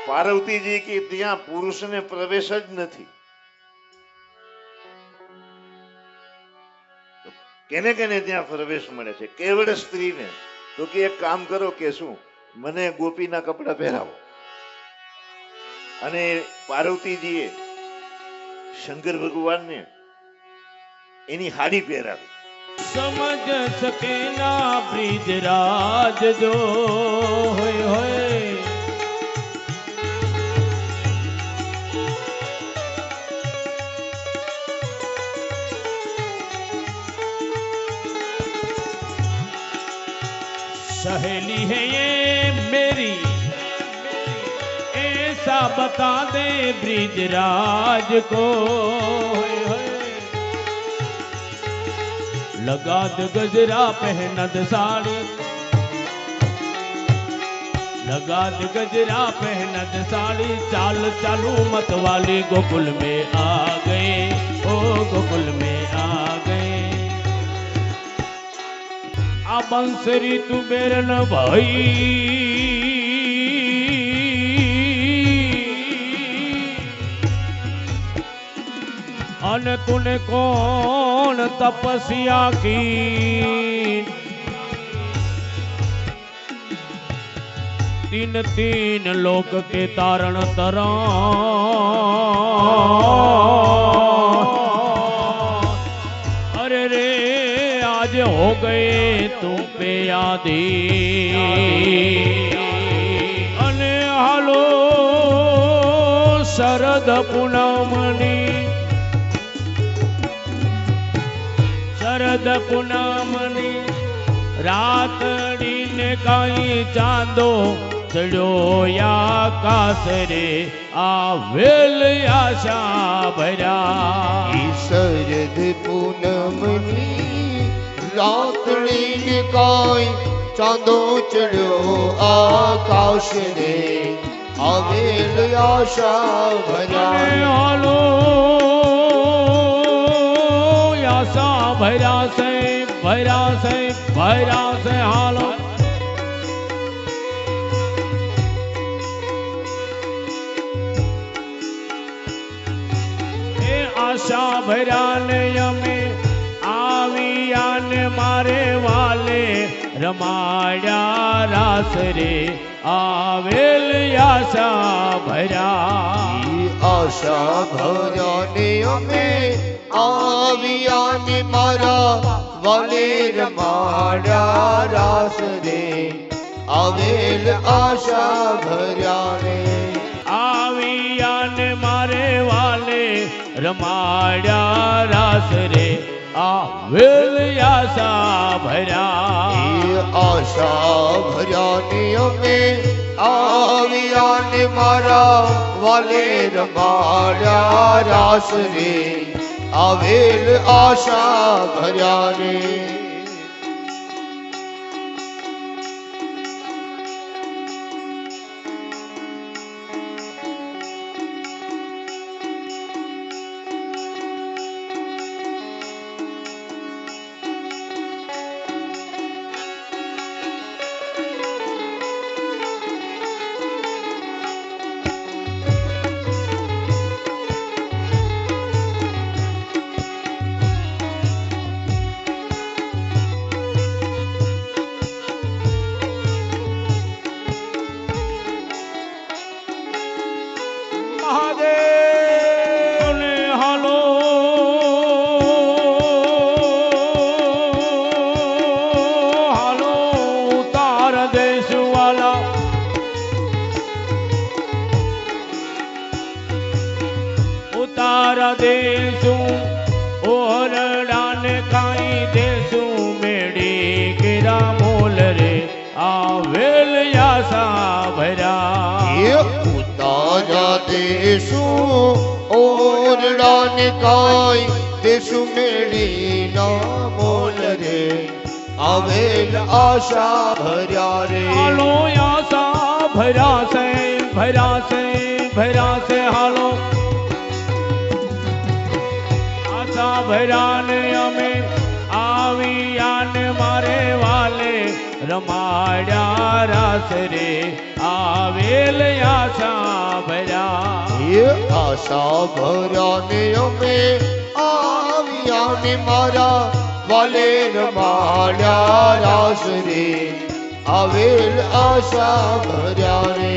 પાર્વતીજી કે ત્યાં પુરુષને પ્રવેશ જ નથી. કેને કેને ત્યાં પ્રવેશ મળે છે? કેવળ સ્ત્રીને. તો કે એક કામ કરો કે શું, મને ગોપીના કપડા પહેરાવો. અને પાર્વતીજીએ શંકર ભગવાનને એની હાડી પહેરાવી. સમજ સકે ના બ્રિજરાજ જો હોય હોય सहेली है ये मेरी ऐसा बता दे ब्रिजराज को लगा द गजरा पहनद साड़ी लगा द गजरा पहनद साड़ी चाल चालू मत वाली गोकुल में आ गए ओ गोकुल में आ गए आ बंसरी तू बेरन भाई अन तूने कौन तपस्या की तीन तीन लोक के तारण तरा अरे रे आज हो गए तुम पे यादी अने हालो शरद पूनमनी शरद पूनमनी रातड़ी ने काई चांदो चढ़ो या कासरे आवेल आशा भरा शरद पूनमनी रातड़ी ने काई चांदो चढ़ो आकाश रे आवेल आशा भरा हालो आशा भरा से भरा से भरा से हालो आशा भरा ने यमे आविया ने मारे वाले रमाया रास रे आवेल आशा भरा आशा भरा ने अमे आविया ने मारा वाले रमाड़ा रास रे आवेल आशा भरा ने आविया ने मारे वाले रमाड़ा रास रे आवेल आशा भरा आशा भरा ने अमे आविया ने मारा वाले रमाड़ा रास रे आवेल आशा भरा ने देसू ओरडान काई देसू मेड़ी गिरा मोल रे आवेल आशा भरा उतारा देसू ओरडान काई देसू मेड़ी ना मोल रे आवेल आशा भरा रे हालो आशा भरा से भरा से भरा से हालो भरा ने अमे आविया ने मारे वाले રમાડ્યા રાસ રે આવેલ આશા ભર્યા એ આશા ભર્યા ને અમે આવ્યા ને મારા વાલે રમાડ્યા રાસ રે આવેલ આશા ભર્યા રે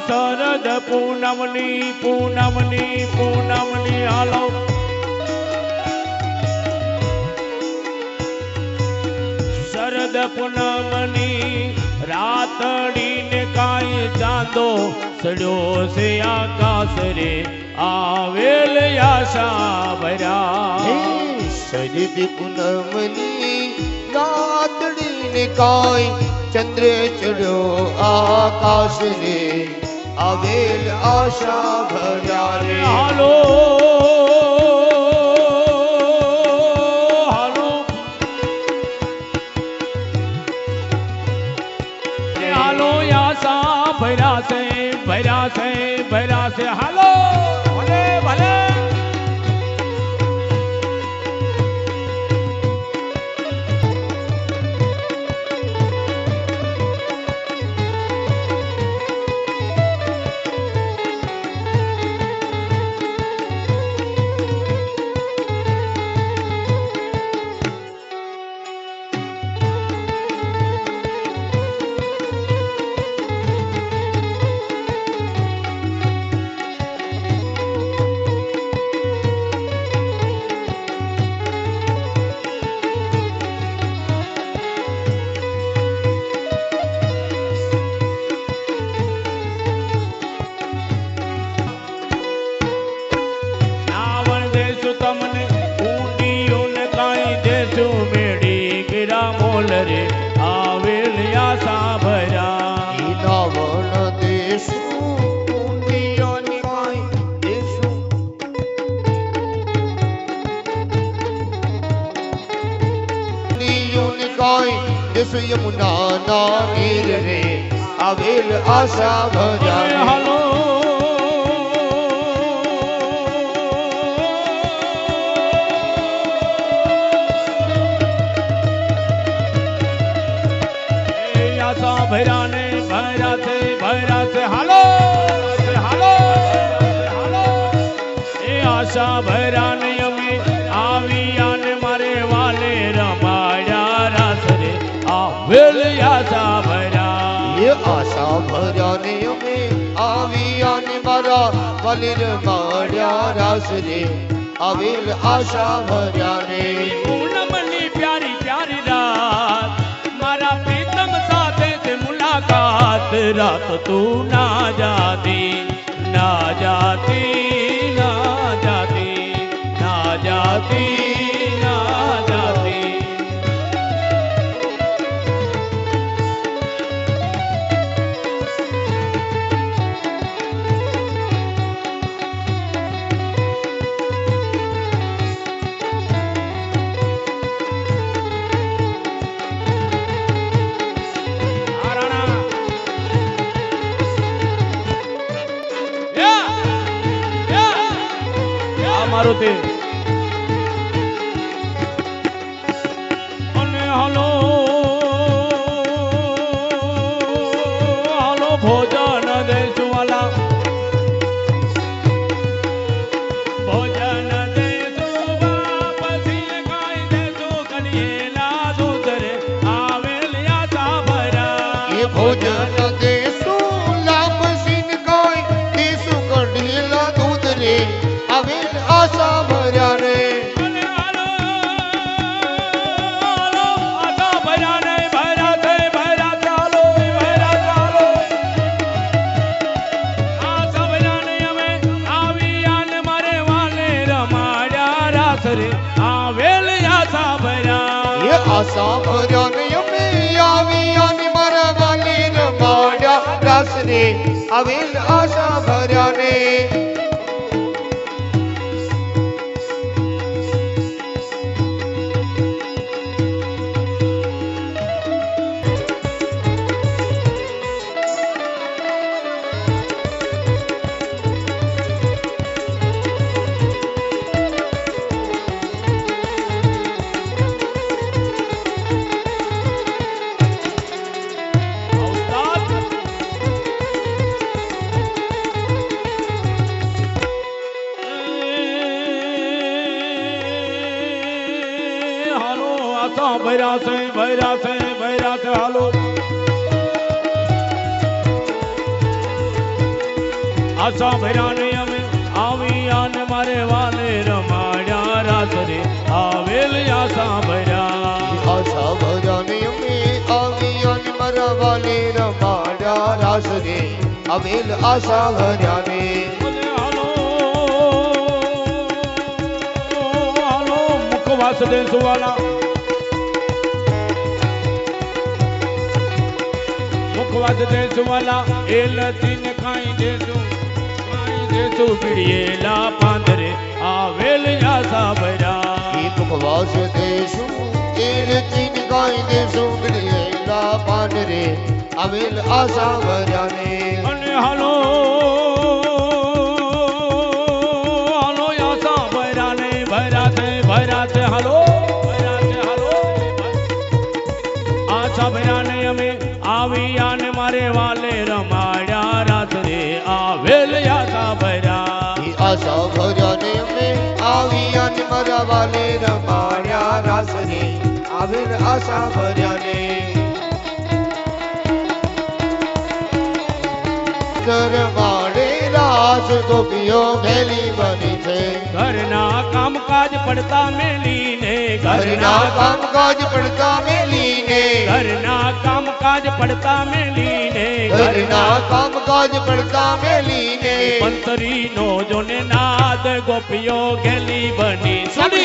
શરદ પૂનમની પૂનમની પૂનમની હાલો શરદ પૂનમની રાતડીને કાંઈ ચાંદો સડ્યો છે આકાશ રે આવેલ આશા ભર્યા શરદ પૂનમની રાતડીને કાંઈ ચંદ્ર ચડ્યો આકાશ રે આવેલ આશા ભર્યા રે હાલો હાલો હાલો આશા ભર્યા છે ભર્યા છે ભર્યા છે હાલો ભલે ભલે રે આવેલ આશા ભર્યા રાવણ દેશું ઊંડિયાની કાંઈ દેશું ઊંડિયાની કાંઈ દેશું યમુનાના નીર રે આવેલ આશા ભર્યા હાલો ભર્યા ને ભર્યા છે હાલો હાલો હાલો એ આશા ભર્યા ને અમે આવ્યા ને મારે વાલે રમાડ્યા રાસ રે આવેલ આશા ભર્યા એ આશા ભર્યા ને અમે આવ્યા ને મારા વાલે રમાડ્યા રાસ રે આવેલ આશા ભર્યા રે પૂનમની પ્યારી પ્યારી રાત મારા પ્રીતમ સાથે તે મુલાકાત રાત તું ના જાતી ના જાતી ના જાતી ના જાતી ના જાતી મારુતિ અને હાલો હાલો ભોજન દેશું વાલા ભોજન દેશું પછી ખાઈ દેશું કલિયેલા દૂધ રે આવેલ આશા ભર્યા એ ભોજન દેશું લાપસીન કાંઈ દેશું કઢેલા દૂધ રે આવેલ આશા ભર્યા રે અને હાલો રે આવેલ આશા ભર્યા એ આશા ભર્યા ને અમે આવ્યા ને મારા વાલી રમાડ્યા રાસ રે આવેલ આશા ભર્યા ને ભૈરા છે ભૈરા છે ભૈરા છે હાલો આશા ભૈરા ને અમે આવ્યા ને મારે વાલે રમાડ્યા રાસ રે આવેલ આશા ભૈરા આશા ભર્યા ને અમે આવ્યા ને મારા વાલી રમાડ્યા રાસ રે આવેલ આશા ભર્યા ને હાલો હાલો મુખવાસ દેશવાલા મુખવાસ દેશવાલા એ લતીને ખાઈ દેશું પીડીએલા પાંદરે આવેલ આશા ભર્યા એ મુખવાસ દેશું એ ચીન ગાઈ દેશું ગળેલા પાંદરે આવેલ આશા ભર્યા ને અને હાલો હાલો આશા ભર્યા ને ભર્યા છે હાલો ભર્યા છે હાલો આશા ભર્યા ને અમે આવ્યા ને મારે વાલે રમાડ્યા રાત રે આવેલ આશા ભર્યા આશા ભર્યા ને અમે આવ્યા ને મારા વાલે રમાડ્યા રાસ રે આવેલ આશા ભર્યા ને કરવાડે રાસ ગોપીઓ ભેલી બની છે ઘરના કામકાજ પડતા મેલીને ઘરના કામકાજ પડતા મેલીને ઘરના કામકાજ પડતા મેલીને ઘરના કામકાજ પડતા મેલીને બંસરી નો જોને નાદ ગોપીઓ ગેલી બની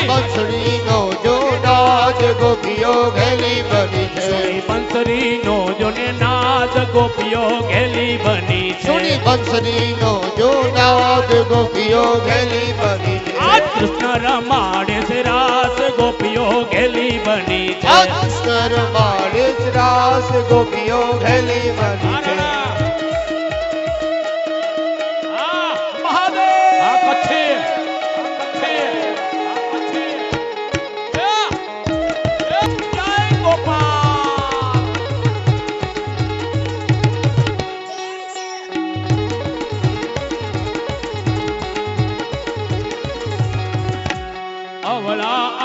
બંસરી નો જો નાદ ગોપીઓ ભેલી બની છે બંસરી નો જોને નાદ ગોપીઓ ગેલી બની છે સુની બંસરી નો જો નાદ ગોપીઓ ભેલી બની છે આ કૃષ્ણ રમાડે છે રાસ ગોપીઓ ગેલી બની છે આ કૃષ્ણ રમાડે છે રાસ ગોપીઓ ભેલી બની છે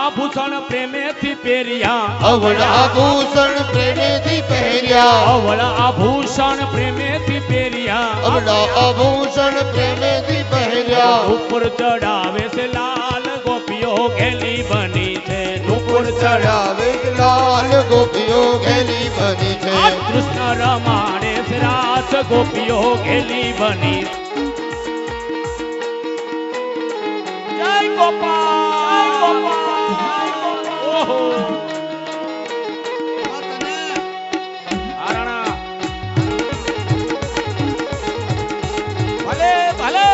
આભૂષણ પ્રેમેથી પહેર્યા અવળ આભૂષણ પ્રેમેથી પહેર્યા અવળ આભૂષણ પ્રેમેથી પહેર્યા અવળ આભૂષણ પ્રેમેથી પહેર્યા ઉપર ચડાવે છે લાલ ગોપીઓ ગેલી બની છે ઉપર ચડાવે લાલ ગોપીઓ ઘેલી બની છે આ કૃષ્ણ રમાડે છે રાસ ગોપીઓ ગેલી બની જય ગોપાલ ઓહો આરણા ભલે ભલે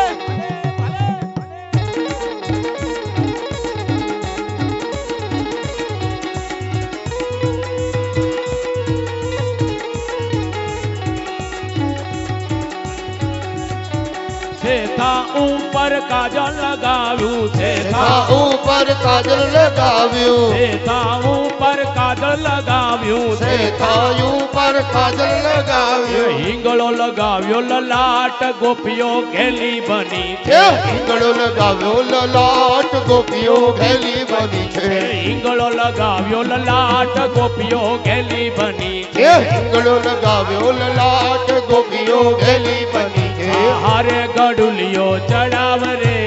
શેઠા ઉપર કાજલ લગાવ્યું શેઠા ઉપર કાજલ લગાવ્યું શેઠા ઉપર કાજલ લગાવ્યું શેઠા ઉપર કાજલ લગાવ્યું હિંગળો લગાવ્યો લલાટ ગોપીઓ ઘેલી બની છે હિંગળો લગાવ્યો લલાટ ગોપીઓ ઘેલી બની છે હિંગળો લગાવ્યો લલાટ ગોપીઓ ઘેલી બની છે હિંગળો લગાવ્યો લલાટ ગોપીઓ ઘેલી બની છે હારે ગડુલિયો ચડાવ રે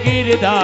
ગિરધા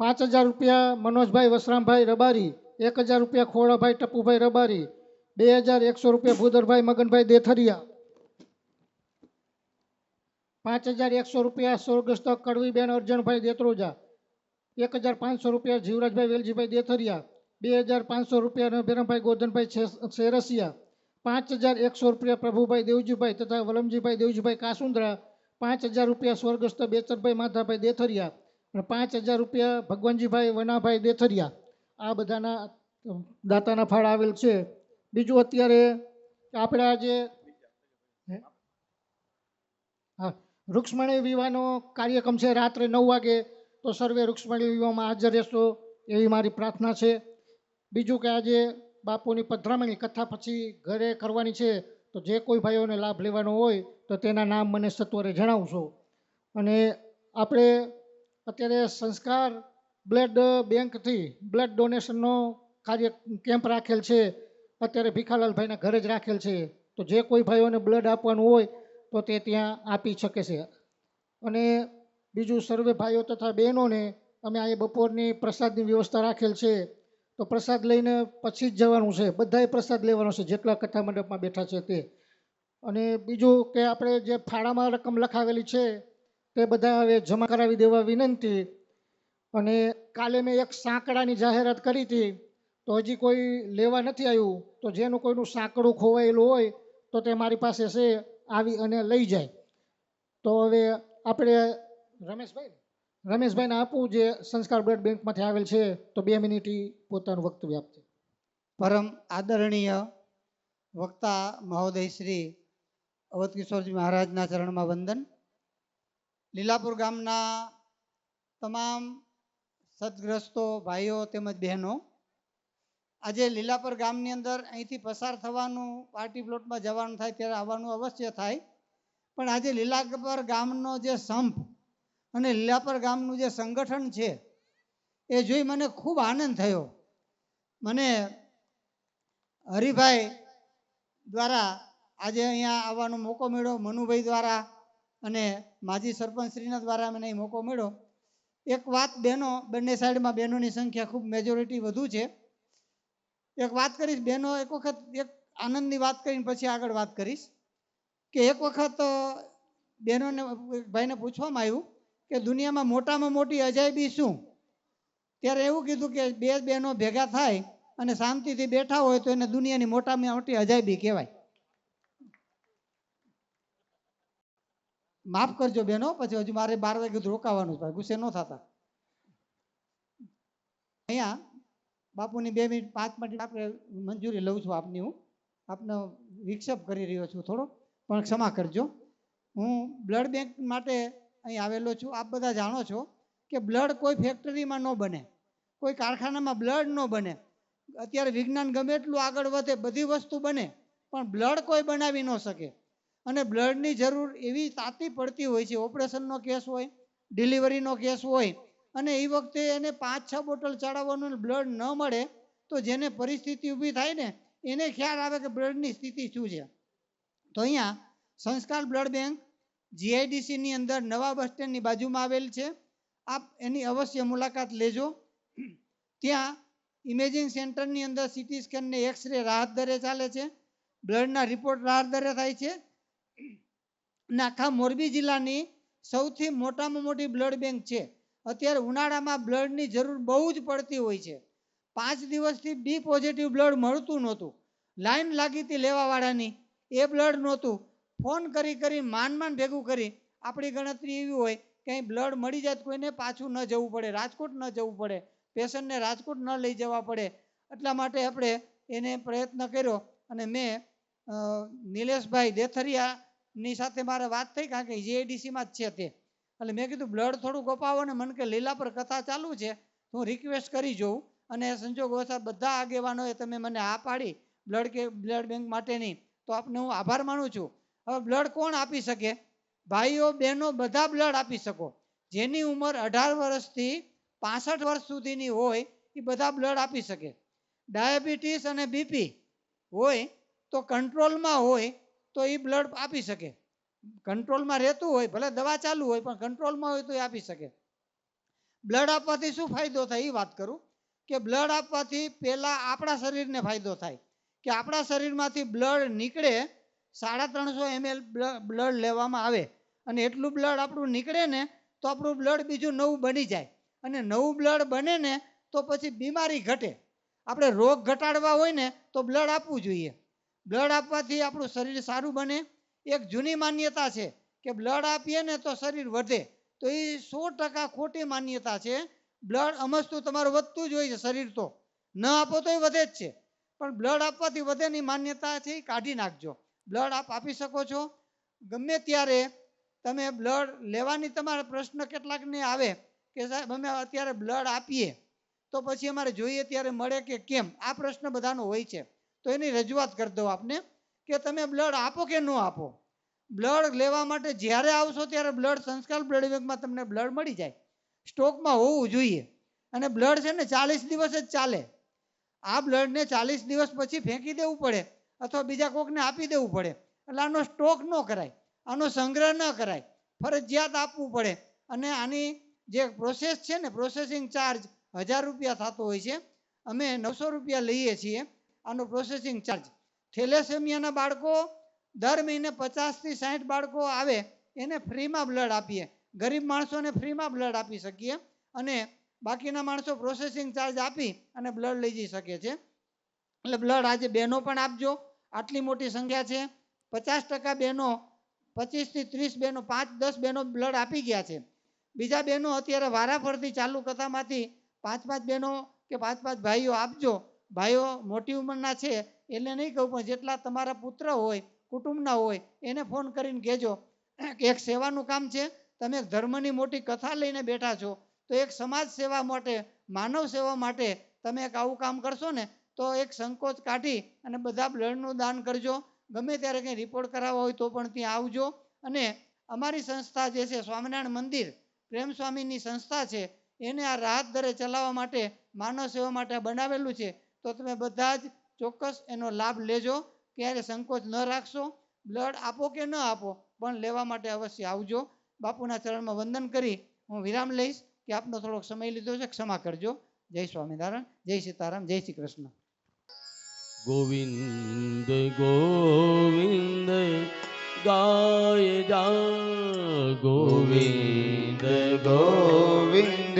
₹5000 મનોજભાઈ વસરામભાઈ રબારી, ₹1000 ખોડાભાઈ ટપુભાઈ રબારી, ₹2100 ભૂદરભાઈ મગનભાઈ દેથરિયા, ₹5100 સ્વર્ગસ્થ કડવીબેન અર્જણભાઈ દેત્રોજા, ₹1500 જીવરાજભાઈ વેલજીભાઈ દેથરિયા, ₹2500 બેરમભાઈ ગોધનભાઈ શેરસિયા, ₹5100 પ્રભુભાઈ દેવજીભાઈ તથા વલમજીભાઈ દેવજીભાઈ કાસુંદ્રા, ₹5000 સ્વર્ગસ્થ બેચરભાઈ માધાભાઈ દેથરિયા અને ₹5000 ભગવાનજીભાઈ વનાભાઈ દેથરિયા. આ બધાના દાતાના ફાળ આવેલ છે. બીજું અત્યારે આપણે આજે હા વૃક્ષમણી વિવાહનો કાર્યક્રમ છે રાત્રે 9 વાગે, તો સર્વે વૃક્ષમણી વિવાહમાં હાજર રહેશો એવી મારી પ્રાર્થના છે. બીજું કે આજે બાપુની પધરામણી કથા પછી ઘરે કરવાની છે, તો જે કોઈ ભાઈઓને લાભ લેવાનો હોય તો તેના નામ મને સત્વરે જણાવશો. અને આપણે અત્યારે સંસ્કાર બ્લડ બેંકથી બ્લડ ડોનેશનનો કાર્ય કેમ્પ રાખેલ છે. અત્યારે ભીખાલાલભાઈના ઘરે જ રાખેલ છે, તો જે કોઈ ભાઈઓને બ્લડ આપવાનું હોય તો તે ત્યાં આપી શકે છે. અને બીજું સર્વે ભાઈઓ તથા બહેનોને અમે અહીં બપોરની પ્રસાદની વ્યવસ્થા રાખેલ છે, તો પ્રસાદ લઈને પછી જ જવાનું છે. બધાએ પ્રસાદ લેવાનો છે જેટલા કથા મંડપમાં બેઠા છે તે. અને બીજું કે આપણે જે ફાળામાં રકમ લખાવેલી છે તે બધા હવે જમા કરાવી દેવા વિનંતી. અને કાલે મેં એક સાંકડાની જાહેરાત કરી હતી, તો હજી કોઈ લેવા નથી આવ્યું, તો જેનું કોઈનું સાંકડું ખોવાયેલું હોય તો તે મારી પાસે છે, આવી અને લઈ જાય. તો હવે આપણે રમેશભાઈને આપવું જે સંસ્કાર બ્લડ બેંકમાંથી આવેલ છે, તો 2 મિનિટ પોતાનું વક્તવ્ય આપશે. પરમ આદરણીય વક્તા મહોદય શ્રી અવધ કિશોરજી મહારાજના ચરણમાં વંદન. લીલાપુર ગામના તમામ સદગ્રસ્તો ભાઈઓ તેમજ બહેનો, આજે લીલાપુર ગામની અંદર અહીંથી પસાર થવાનું, પાર્ટી પ્લોટમાં જવાનું થાય ત્યારે આવવાનું અવશ્ય થાય, પણ આજે લીલાપુર ગામનો જે સંપ અને લીલાપુર ગામનું જે સંગઠન છે એ જોઈ મને ખૂબ આનંદ થયો. મને હરિભાઈ દ્વારા આજે અહીંયા આવવાનો મોકો મળ્યો, મનુભાઈ દ્વારા અને માજી સરપંચશ્રીના દ્વારા મને મોકો મળ્યો. એક વાત બહેનો, બંને સાઈડમાં બહેનોની સંખ્યા ખૂબ મેજોરિટી વધુ છે. એક વાત કરીશ બહેનો, એક વખત એક આનંદની વાત કરીને પછી આગળ વાત કરીશ કે એક વખત બહેનોને ભાઈને પૂછવામાં આવ્યું કે દુનિયામાં મોટામાં મોટી અજાયબી શું? ત્યારે એવું કીધું કે 2 બહેનો ભેગા થાય અને શાંતિથી બેઠા હોય તો એને દુનિયાની મોટામાં મોટી અજાયબી કહેવાય. માફ કરજો બહેનો, પછી હજુ મારે 12 વાગે રોકાવાનું છે, ગુસ્સે ન થતા. અહીંયા બાપુની 2 મિનિટ 5 મિનિટ આપણે મંજૂરી લઉં છું આપની. હું આપનો વિક્ષેપ કરી રહ્યો છું થોડો, પણ ક્ષમા કરજો. હું બ્લડ બેંક માટે અહીં આવેલો છું. આપ બધા જાણો છો કે બ્લડ કોઈ ફેક્ટરીમાં ન બને, કોઈ કારખાનામાં બ્લડ ન બને. અત્યારે વિજ્ઞાન ગમે એટલું આગળ વધે, બધી વસ્તુ બને, પણ બ્લડ કોઈ બનાવી ન શકે. અને બ્લડની જરૂર એવી તાતી પડતી હોય છે. ઓપરેશનનો કેસ હોય, ડિલિવરીનો કેસ હોય, અને એ વખતે એને 5-6 બોટલ ચડાવવાનું બ્લડ ન મળે તો જેને પરિસ્થિતિ ઊભી થાય ને એને ખ્યાલ આવે કે બ્લડની સ્થિતિ શું છે. તો અહીંયા સંસ્કાર બ્લડ બેંક જીઆઈડીસીની અંદર નવા બસ સ્ટેન્ડની બાજુમાં આવેલ છે. આપ એની અવશ્ય મુલાકાત લેજો. ત્યાં ઇમેજિંગ સેન્ટરની અંદર સીટી સ્કેન ને એક્સરે રાહત દરે ચાલે છે, બ્લડના રિપોર્ટ રાહત દરે થાય છે. અને આખા મોરબી જિલ્લાની સૌથી મોટામાં મોટી બ્લડ બેંક છે. અત્યારે ઉનાળામાં બ્લડની જરૂર બહુ જ પડતી હોય છે. 5 દિવસથી બી પોઝિટિવ બ્લડ મળતું નહોતું. લાઈન લાગી હતી લેવાવાળાની, એ બ્લડ નહોતું. ફોન કરી માંડ ભેગું કરી. આપણી ગણતરી એવી હોય કે અહીં બ્લડ મળી જાય કોઈને પાછું ન જવું પડે, રાજકોટ ન જવું પડે, પેશન્ટને રાજકોટ ન લઈ જવા પડે. એટલા માટે આપણે એને પ્રયત્ન કર્યો. અને મેં નિલેશભાઈ દેથરિયાની સાથે મારે વાત થઈ, કારણ કે જીઆઈડીસીમાં જ છે તે. એટલે મેં કીધું બ્લડ થોડું ગપાવો ને, મને કે લીલા પર કથા ચાલુ છે, હું રિક્વેસ્ટ કરી જોઉં. અને સંજોગ વસાત બધા આગેવાનોએ તમે મને આ પાડી બ્લડ બેંક માટેની, તો આપને હું આભાર માનું છું. હવે બ્લડ કોણ આપી શકે? ભાઈઓ બહેનો બધા બ્લડ આપી શકો. જેની ઉંમર 18 વર્ષથી 65 વર્ષ સુધીની હોય એ બધા બ્લડ આપી શકે. ડાયાબિટીસ અને બીપી હોય તો કંટ્રોલમાં હોય તો એ બ્લડ આપી શકે. કંટ્રોલમાં રહેતું હોય, ભલે દવા ચાલુ હોય પણ કંટ્રોલમાં હોય તો એ આપી શકે. બ્લડ આપવાથી શું ફાયદો થાય એ વાત કરું કે બ્લડ આપવાથી પહેલાં આપણા શરીરને ફાયદો થાય કે આપણા શરીરમાંથી બ્લડ નીકળે 350 ml બ્લડ લેવામાં આવે અને એટલું બ્લડ આપણું નીકળે ને તો આપણું બ્લડ બીજું નવું બની જાય અને નવું બ્લડ બને ને તો પછી બીમારી ઘટે. આપણે રોગ ઘટાડવા હોય ને તો બ્લડ આપવું જોઈએ. બ્લડ આપવાથી આપણું શરીર સારું બને. એક જૂની માન્યતા છે કે બ્લડ આપીએ ને તો શરીર વધે, તો એ 100% ખોટી માન્યતા છે. બ્લડ અમસ્તું તમારું વધતું જ હોય છે, શરીર તો ન આપો તોય વધે જ છે, પણ બ્લડ આપવાથી વધેની માન્યતા છે એ કાઢી નાખજો. બ્લડ આપ આપી શકો છો ગમે ત્યારે. તમે બ્લડ લેવાની તમારા પ્રશ્ન કેટલાકને આવે કે સાહેબ અમે અત્યારે બ્લડ આપીએ તો પછી અમારે જોઈએ ત્યારે મળે કે કેમ, આ પ્રશ્ન બધાનો હોય છે. તો એની રજૂઆત કરી દઉં આપને કે તમે બ્લડ આપો કે ન આપો. બ્લડ લેવા માટે જ્યારે આવશો ત્યારે બ્લડ સંસ્કાર બ્લડ બેંકમાં તમને બ્લડ મળી જાય, સ્ટોકમાં હોવું જોઈએ. અને બ્લડ છે ને 40 દિવસ જ ચાલે. આ બ્લડને 40 દિવસ પછી ફેંકી દેવું પડે અથવા બીજા કોકને આપી દેવું પડે. એટલે આનો સ્ટોક ન કરાય, આનો સંગ્રહ ન કરાય, ફરજિયાત આપવું પડે. અને આની જે પ્રોસેસ છે ને, પ્રોસેસિંગ ચાર્જ 1000 રૂપિયા થતો હોય છે, અમે 900 રૂપિયા લઈએ છીએ આનો પ્રોસેસિંગ ચાર્જ. થેલેસેમિયાના બાળકો દર મહિને 50 થી 60 બાળકો આવે એને ફ્રીમાં બ્લડ આપીએ. ગરીબ માણસોને ફ્રીમાં બ્લડ આપી શકીએ અને બાકીના માણસો પ્રોસેસિંગ ચાર્જ આપી અને બ્લડ લઈ જઈ શકે છે. એટલે બ્લડ આજે બહેનો પણ આપજો. આટલી મોટી સંખ્યા છે, 50% બહેનો, 25 થી 30 બહેનો, 5-10 બહેનો બ્લડ આપી ગયા છે. બીજા બહેનો અત્યારે વારાફરતી ચાલુ કથામાંથી 5-5 બહેનો કે 5-5 ભાઈઓ આપજો. ભાઈઓ મોટી ઉંમરના છે એટલે નહીં કહું, પણ જેટલા તમારા પુત્ર હોય, કુટુંબના હોય, એને ફોન કરીને કહેજો કે એક સેવાનું કામ છે. તમે એક ધર્મની મોટી કથા લઈને બેઠા છો, તો એક સમાજ સેવા માટે, માનવ સેવા માટે તમે એક આવું કામ કરશો ને તો એક સંકોચ કાઢી અને બધા બ્લડનું દાન કરજો. ગમે ત્યારે કંઈ રિપોર્ટ કરાવવા હોય તો પણ ત્યાં આવજો. અને અમારી સંસ્થા જે છે સ્વામિનારાયણ મંદિર પ્રેમ સ્વામીની સંસ્થા છે, એને આ રાહત દરે ચલાવવા માટે, માનવ સેવા માટે બનાવેલું છે. તો તમે બધા જ ચોક્કસ એનો લાભ લેજો, ક્યારે સંકોચ ન રાખશો. બ્લડ આપો કે ન આપો પણ લેવા માટે અવશ્ય આવજો. બાપુના ચરણમાં વંદન કરી હું વિરામ લઈશ કે આપનો થોડોક સમય લીધો છે, ક્ષમા કરજો. જય સ્વામિનારાયણ, જય સીતારામ, જય શ્રી કૃષ્ણ. ગોવિંદ ગોવિંદ ગાય જા, ગોવિંદ ગોવિંદ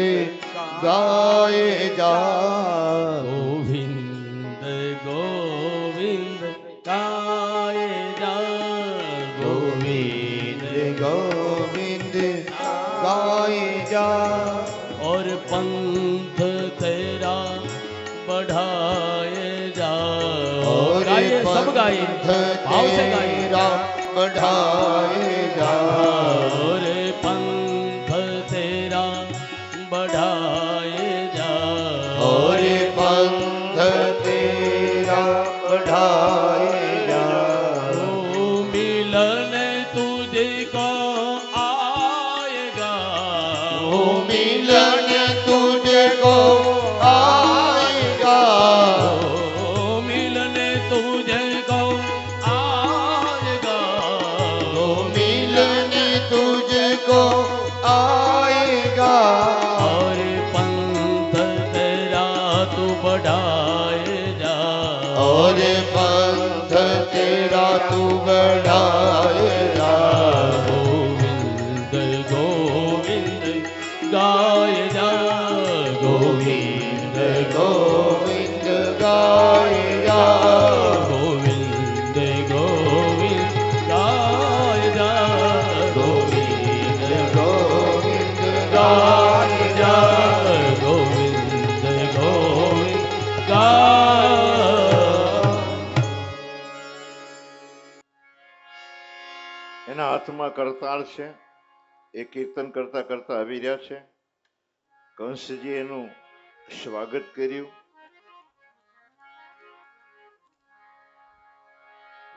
ગાય જા, ગોવિંદ ગોવિંદ ગાય જા, ગોવિંદ ગોવિંદ ગાય જા, और पंथ तेरा बढ़ाए जा. और गाइए, सब गाइए, भाव से गाइए. तेरा बढ़ाए जा, और पंथ तेरा बढ़ाए जा, और पंथ तेरा बढ़ाए जा, ओ मिलन तुझको आएगा, ओ मिलन तुझको आएगा, ओ मिलन तुझको आएगा, ओ मिलन तुझको आएगा, और पंथ तेरा तू बढ़ाए जा, और पंथ तेरा तू बढ़ाए जा, गोविंद गोविंद गाय जा, गोविंद गोविंद गाए जा, गोविंद गोविंद गाय जा, गोविंद गोविंद गाए जा, गोविंद गोविंद गाय. એના હાથમાં કરતાળ છે, એ કીર્તન કરતા કરતા આવી રહ્યા છે. કંસજી એનું સ્વાગત કર્યું.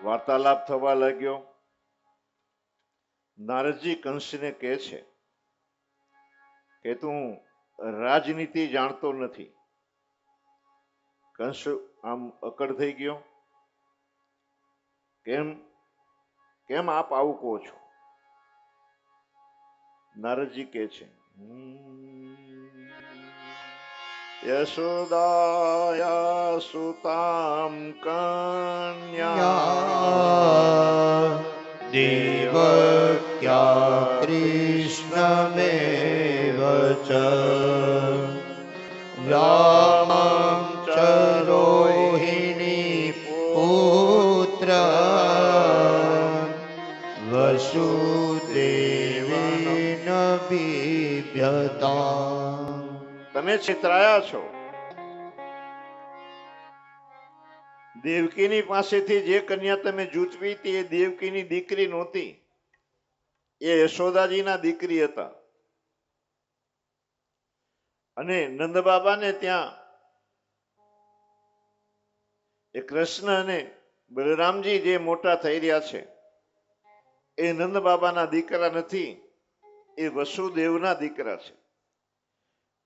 વાર્તાલાપ થવા લાગ્યો. નારદજી કંસને કહે છે કે તું રાજનીતિ જાણતો નથી. કંસ આમ અકડ થઈ ગયો. કેમ કેમ આપ આવું કહો છો? નારદજી કહે છે યશોદાયા સુતામ કન્યા દેવક્યા કૃષ્ણમેવ ચ રામં ચ રોહિણી પુત્ર વસુદેવેન બિભ્યતા. તમે છેતરાયા છો. દેવકીની પાસેથી જે કન્યા તમે જૂટવી હતી એ દેવકીની દીકરી નહોતી, એ યશોદાજીના દીકરી હતા. અને નંદ બાબાને ત્યાં એ કૃષ્ણ અને બલરામજી જે મોટા થઈ રહ્યા છે એ નંદ બાબાના દીકરા નથી, એ વસુદેવના દીકરા છે.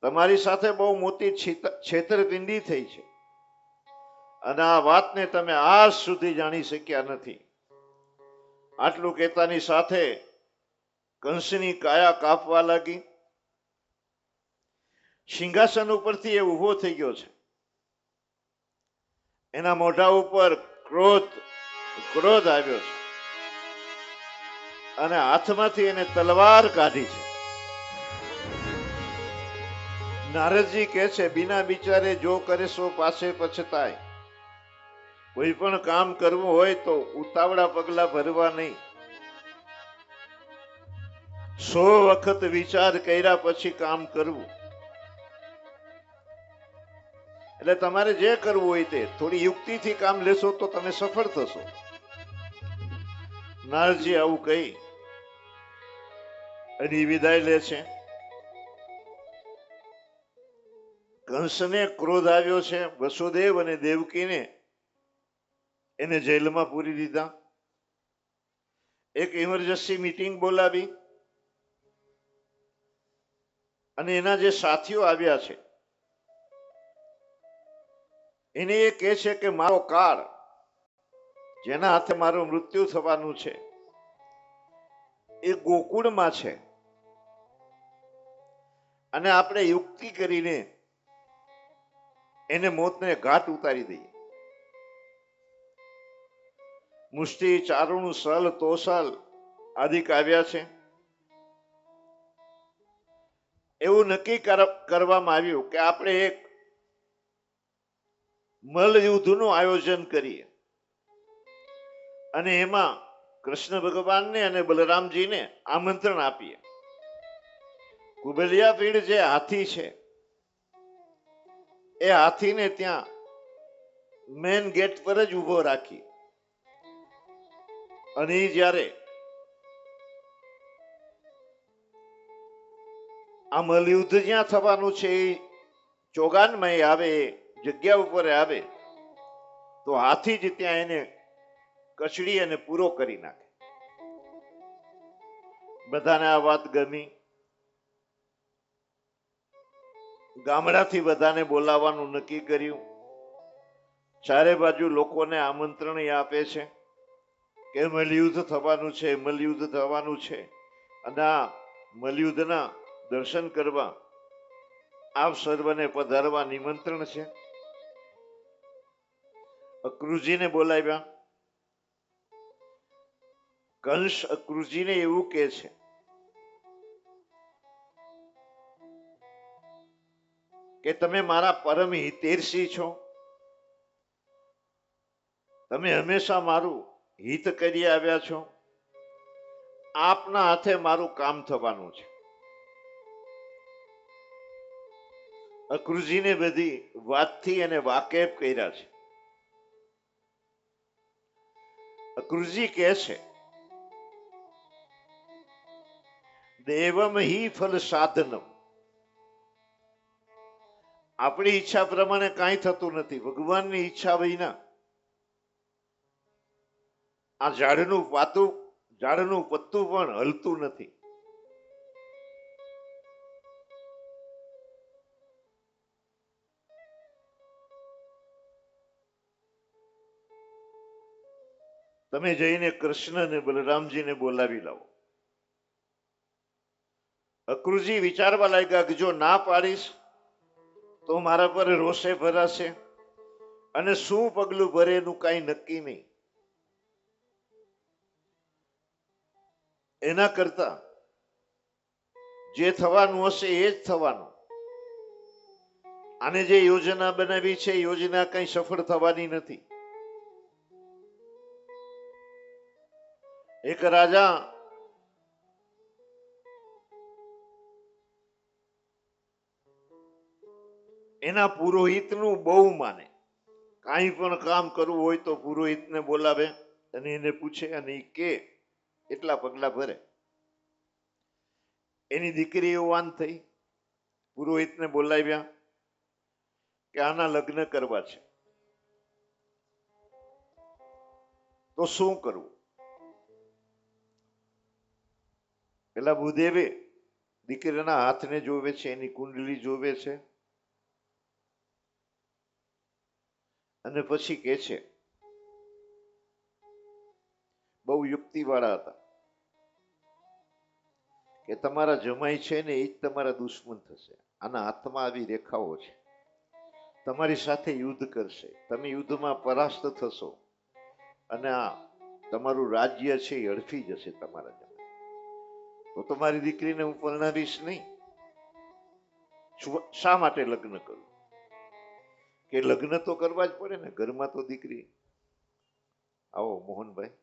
તમારી સાથે બહુ મોટી છેતરપિંડી થઈ છે અને આ વાતને તમે આજ સુધી જાણી શક્યા નથી. આટલું કહેતાની સાથે કંસની કાયા કાપવા લાગી. સિંહાસન ઉપરથી એ ઊભો થઈ ગયો છે. એના મોઢા ઉપર ક્રોધ આવ્યો છે અને હાથમાંથી એને તલવાર કાઢી છે. નારદજી કહે છે, બિના વિચારે જો કરે સો પાસે પછતાય. કોઈ પણ કામ કરવું હોય તો ઉતાવળા પગલા ભરવા નહીં. 100 વખત વિચાર કર્યા પછી કામ કરવું. એટલે તમારે જે કરવું હોય તે થોડી યુક્તિથી કામ લેશો તો તમે સફળ થશો. નારદજી આવું કહી અને વિદાય લે છે. કંસને ક્રોધ આવ્યો છે. વસુદેવ અને દેવકીને એને જેલમાં પૂરી દીધા. એક ઇમરજન્સી મીટિંગ બોલાવી અને એના જે સાથીઓ આવ્યા છે એને એ કહે છે કે મારો કાળ, જેના હાથે મારું મૃત્યુ થવાનું છે, એ ગોકુળમાં છે અને આપણે યુક્તિ કરીને એને મોતને ઘાટ ઉતારી દઈએ. મુષ્ટિ, ચારુણ, સલ, તોસલ આદિ કાવ્યા છે. એવું નક્કી કરવામાં આવ્યું કે આપણે એક મલ્લ યુદ્ધનું આયોજન કરીએ અને એમાં કૃષ્ણ ભગવાનને અને બલરામજીને આમંત્રણ આપીએ. કુબેલિયા પીડ જે હાથી છે એ હાથીને ત્યાં મેન ગેટ પર જ ઉભો રાખી અને જ્યારે આ મલયુદ્ધ જ્યાં થવાનું છે એ ચોગાનમાં આવે, જગ્યા ઉપર આવે તો હાથી જ ત્યાં એને કચડી અને પૂરો કરી નાખે. બધાને આ વાત ગમી. ગામડાથી બધાને બોલાવવાનું નક્કી કર્યું. ચારે બાજુ લોકોને આમંત્રણ આપે છે કે મલયુદ્ધ થવાનું છે, મલયુદ્ધ થવાનું છે અને આ મલયુદ્ધના દર્શન કરવા આપ સર્વને પધારવા નિમંત્રણ છે. અક્રુજીને બોલાવ્યા. કંસ અક્રુજીને એવું કહે છે કે તમે મારા પરમ હિતૈષી છો, તમે હંમેશા મારું હિત કરી આવ્યા છો, આપના હાથે મારું કામ થવાનું છે. અક્રુજીને બધી વાતથી એને વાકેફ કર્યા છે. અક્રુજી કહે છે, દેવમ હિ ફલ સાધનમ. આપણી ઈચ્છા પ્રમાણે કાંઈ થતું નથી. ભગવાનની ઈચ્છા વિના આ ઝાડનું પત્તું પણ હલતું નથી. તમે જઈને કૃષ્ણ અને બલરામજીને બોલાવી લાવો. અક્રુજી વિચારવા લાગ્યા કે જો ના પાડીશ તો મારા પર રોષે ભરાશે, અને શું પગલું ભરે એનું કાંઈ નક્કી નહીં. એના કરતા જે થવાનું હશે એ જ થવાનું. આને જે યોજના બનાવી છે એ યોજના કઈ સફળ થવાની નથી. એક રાજા એના પુરોહિતનું બહુ માને. કાંઈ પણ કામ કરવું હોય તો પુરોહિતને બોલાવે અને એને પૂછે અને એ કે એટલા પગલા ભરે. એની દીકરી યુવાન થઈ, પુરોહિતને બોલાવ્યા કે આના લગ્ન કરવા છે, તો શું કરવું? પેલા ભૂદેવે દીકરીના હાથને જોવે છે, એની કુંડલી જોવે છે, અને પછી કે છે, બહુ યુક્તિવાળા હતા, કે તમારા જમાઈ છે ને એ જ તમારા દુશ્મન થશે. આના હાથમાં આવી રેખાઓ છે, તમારી સાથે યુદ્ધ કરશે, તમે યુદ્ધમાં પરાસ્ત થશો, અને આ તમારું રાજ્ય છે એ હડફી જશે તમારા જમાઈ. તો તમારી દીકરીને હું પરણાવીશ નહીં. શા માટે લગ્ન કરું? કે લગ્ન તો કરવા જ પડે ને, ઘરમાં તો દીકરી. આવો મોહનભાઈ.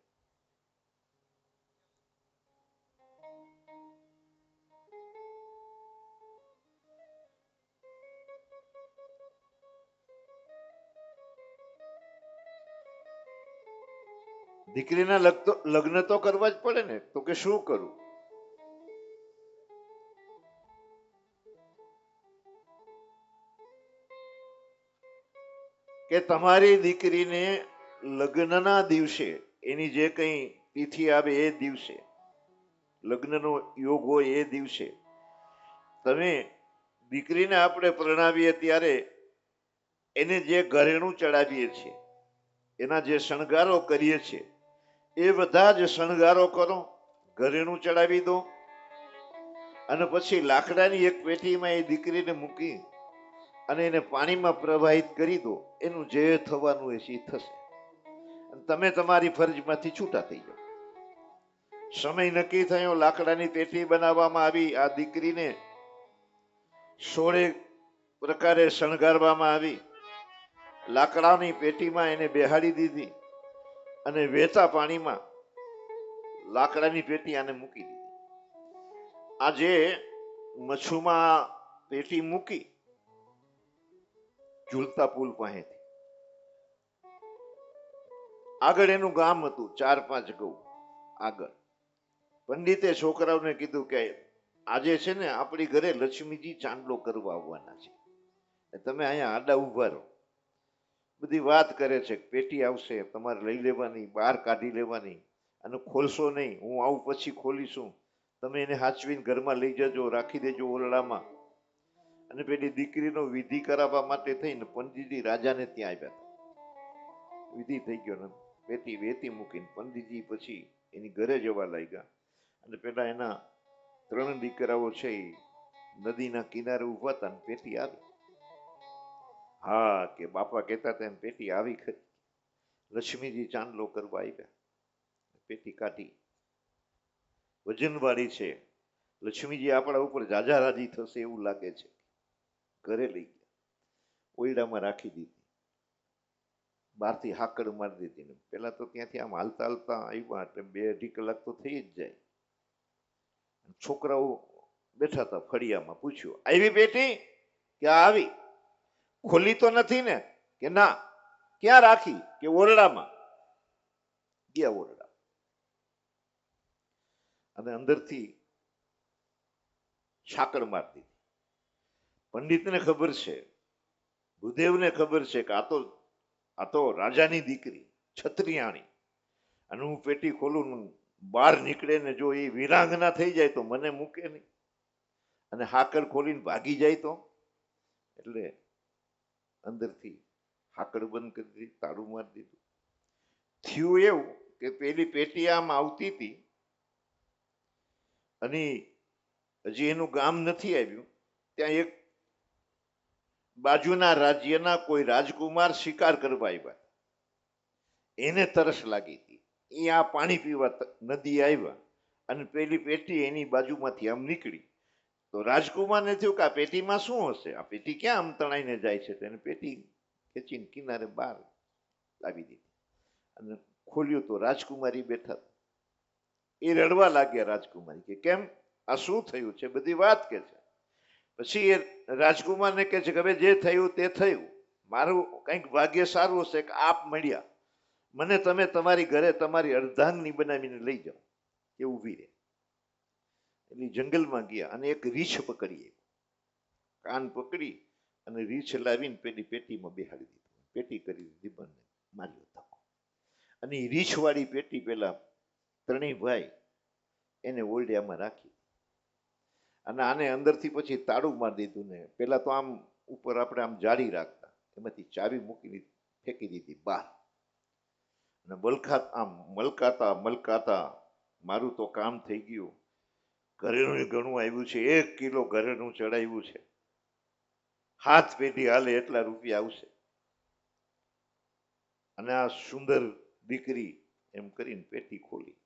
દીકરીના લગ્ન તો કરવા જ પડે ને. તો કે શું કરું? કે તમારી દીકરીને લગ્નના દિવસે, એની જે કઈ તિથિ આવે એ દિવસે, લગ્નનો યોગ હોય એ દિવસે, તમે દીકરીને આપણે પરણાવીએ ત્યારે એને જે ઘરેણું ચડાવીએ છીએ, એના જે શણગારો કરીએ છીએ, એ બધા જ શણગારો કરો, ઘરેણું ચડાવી દો, અને પછી લાકડાની એક પેટીમાં એ દીકરીને મૂકી અને એને પાણીમાં પ્રવાહિત કરી દો. એનું જે થવાનું હશે એ થશે. તમે તમારી ફરજમાંથી છૂટા થઈ જાઓ. સમય નક્કી થયો, લાકડાની પેટી બનાવવામાં આવી, આ દીકરીને 16 પ્રકારે શણગારવામાં આવી, લાકડાની પેટીમાં એને બેહાડી દીધી, અને વહેતા પાણીમાં લાકડાની પેટી આને મૂકી દીધી. આજે મચ્છુમાં પેટી મૂકી ઝૂલતા પુલ પાસેથી, આગળ એનું ગામ હતું, 4-5 ગૌ આગળ. પંડિતે છોકરાઓને કીધું કે આજે છે ને આપણી ઘરે લક્ષ્મીજી ચાંદલો કરવા આવવાના છે, તમે અહીંયા આડા ઉભા રહો. બધી વાત કરે છે, પેટી આવશે, તમારે લઈ લેવાની, બહાર કાઢી લેવાની, અને ખોલશો નહીં, હું આવું પછી ખોલીશું, તમે એને હાચવીને ઘરમાં લઈ જજો, રાખી દેજો ઓરડામાં. અને પેલી દીકરીનો વિધિ કરાવવા માટે થઈને પંડિતજી રાજાને ત્યાં આવ્યા હતા. વિધિ થઈ ગયો ને પેટી વેતી મૂકીને પંડિતજી પછી એની ઘરે જવા લાગ્યા. અને પેલા એના 3 દીકરાઓ છે એ નદીના કિનારે ઉભા હતા, ને પેટી આવી. હા, કે બાપા કહેતા હતા એમ પેટી આવી ખરી. લક્ષ્મીજી ચાંદલો કરવા આવ્યા. પેટી કાઢી, વજનવાળી છે, લક્ષ્મીજી આપણા ઉપર જાજા રાજી થશે એવું લાગે છે. ઘરે લઈ ગયા, ઓયડામાં રાખી દીધી, બહારથી હાકડ મારી દીધી. ને પેલા તો ત્યાંથી આમ હાલતા હાલતા આવ્યા એટલે 2-2.5 કલાક તો થઈ જ જાય. છોકરાઓ બેઠા હતા ફળિયામાં. પૂછ્યું, આવી પેટી? કે આવી. ખોલી તો નથી ને? કે ના. ક્યાં રાખી? કે ઓરડામાં. ગયા ઓરડા, અને અંદરથી સાકળ મારી દીધી. પંડિતને ખબર છે, ભૂદેવને ખબર છે કે આ તો રાજાની દીકરી, છત્રિયાણી, અને હું પેટી ખોલું, બહાર નીકળે ને જો એ વિરાંગના થઈ જાય તો મને મૂકે નહીં, અને હાકર ખોલીને ભાગી જાય તો. એટલે અંદરથી હાકડ બંધ કરી દીધી, તાળું મારી દીધું. થયું એવું કે પેલી પેટી આમ આવતી હતી, અને હજી એનું ગામ નથી આવ્યું, ત્યાં એક બાજુના રાજ્યના કોઈ રાજકુમાર શિકાર કરવા આવ્યા. એને તરસ લાગી હતી. એ આ પાણી પીવા નદી આવ્યા અને પેલી પેટી એની બાજુમાંથી આમ નીકળી. તો રાજકુમારને થયું કે આ પેટીમાં શું હશે, આ પેટી ક્યાં આમ તણાઈને જાય છે. તેને પેટી ખેંચીને કિનારે બહાર લાવી દીધી અને ખોલ્યું તો રાજકુમારી બેઠા. એ રડવા લાગ્યા. રાજકુમારી કે કેમ, આ શું થયું છે, બધી વાત કે છે. પછી એ રાજકુમારને કહે છે કે હવે જે થયું તે થયું, મારું કંઈક ભાગ્ય સારું હશે કે આપ મળ્યા, મને તમે તમારી ઘરે તમારી અર્ધાંગની બનાવીને લઈ જાઓ. એ ઊભી રહે. એટલે જંગલમાં ગયા અને એક રીંછ પકડી, કાન પકડી અને રીંછ લાવીને પેલી પેટીમાં બેહાડી દીધી. પેટી કરી દીધી બંને, માર્યો ધક્કો. અને એ રીંછવાળી પેટી પેલા ત્રણેય ભાઈ એને ઓરડિયામાં રાખી અને આને અંદરથી પછી તાળું મારી દીધું. ને પેલા તો આમ ઉપર આપણે આમ જાળી રાખતા, એમાંથી ચાવી મૂકીને ફેંકી દીધી બહાર. અને મલકાતા મલકાતા મારું તો કામ થઈ ગયું. ઘરેણું ઘણું આવ્યું છે, 1 કિલો ઘરેણું ચડાવ્યું છે, હાથ પેઢી હાલે એટલા રૂપિયા આવશે. અને આ સુંદર દીકરી એમ કરીને પેટી ખોલી.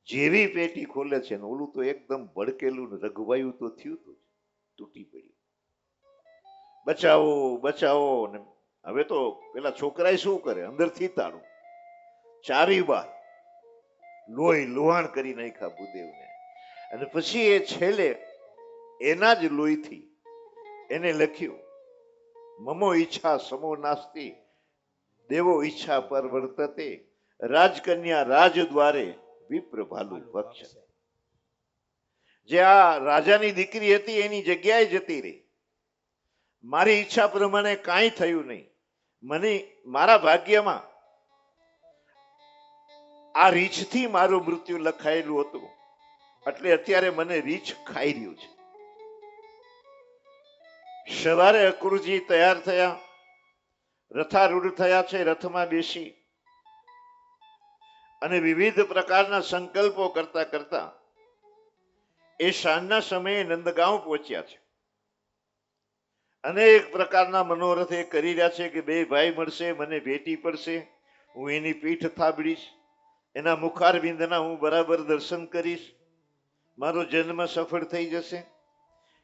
જેવી પેટી ખોલે છે ને ઓલું તો એકદમ ભડકેલું ને રઘવાયું તો થયું હતું, તૂટી પડ્યું. બચાવો બચાવો. ને હવે તો પેલા છોકરાએ શું કરે, અંદરથી તાળું, ચાવી બાર, લોહી લોહાણ કરી નાખ્યા ભૂદેવને. અને પછી એ છેલ્લે એના જ લોહીથી એને લખ્યું, મમો ઈચ્છા સમો નાસ્તિ દેવો ઈચ્છા પર વર્તતે, રાજકન્યા રાજદ્વારે વિપ્ર ભાલુ ભક્ષ. જે આ રાજાની દીકરી હતી એની જગ્યાએ જતી રહી. મારી ઈચ્છા પ્રમાણે કાંઈ થયું નહીં. મને મારા ભાગ્યમાં આ રીંછથી મારું મૃત્યુ લખાયેલું હતું, એટલે અત્યારે મને રીંછ ખાઈ રહ્યું છે. સવારે અક્રૂરજી તૈયાર થયા, રથારૂઢ થયા છે. રથમાં બેસી અને વિવિધ પ્રકારના સંકલ્પો કરતા કરતા એ સાંજના સમયે નંદગાંવ પહોંચ્યા છે. અનેક પ્રકારના મનોરથ એ કરી રહ્યા છે કે 2 ભાઈ મળશે, મને ભેટી પડશે, હું એની પીઠ થાબડીશ, એના મુખારવિંદના હું બરાબર દર્શન કરીશ, મારો જન્મ સફળ થઈ જશે.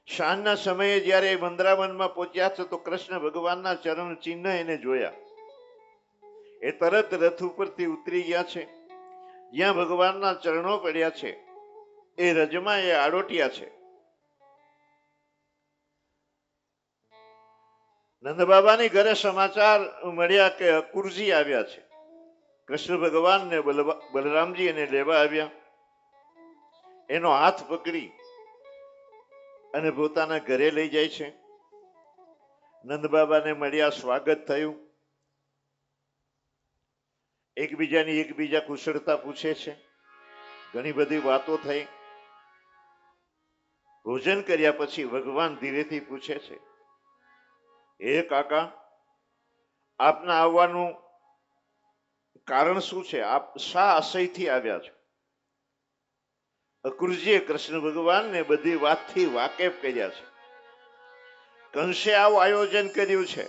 સાંજના સમયે જ્યારે વૃંદાવનમાં પહોંચ્યા છે તો કૃષ્ણ ભગવાનના ચરણ ચિહ્ન એને જોયા. એ તરત રથ ઉપરથી ઉતરી ગયા છે. જ્યાં ભગવાનના ચરણો પડ્યા છે એ રજમાં એ આડોટ્યા છે. નંદબાબાની ઘરે સમાચાર મળ્યા કે અક્રૂરજી આવ્યા છે. કૃષ્ણ ભગવાન ને બલરામજી એને લેવા આવ્યા. એનો હાથ પકડી અને પોતાના ઘરે લઈ જાય છે. નંદબાબાને મળ્યા, સ્વાગત થયું. એકબીજા કુશળતા પૂછે છે, ઘણી બધી વાતો થઈ. ભોજન કર્યા પછી ભગવાન ધીરેથી પૂછે છે, હે કાકા, આપના આવવાનું કારણ શું છે? આપ શા આશયથી આવ્યા છો? અક્રૂરજીએ કૃષ્ણ ભગવાનને બધી વાતથી વાકેફ કર્યા છે. કંસે આવું આયોજન કર્યું છે.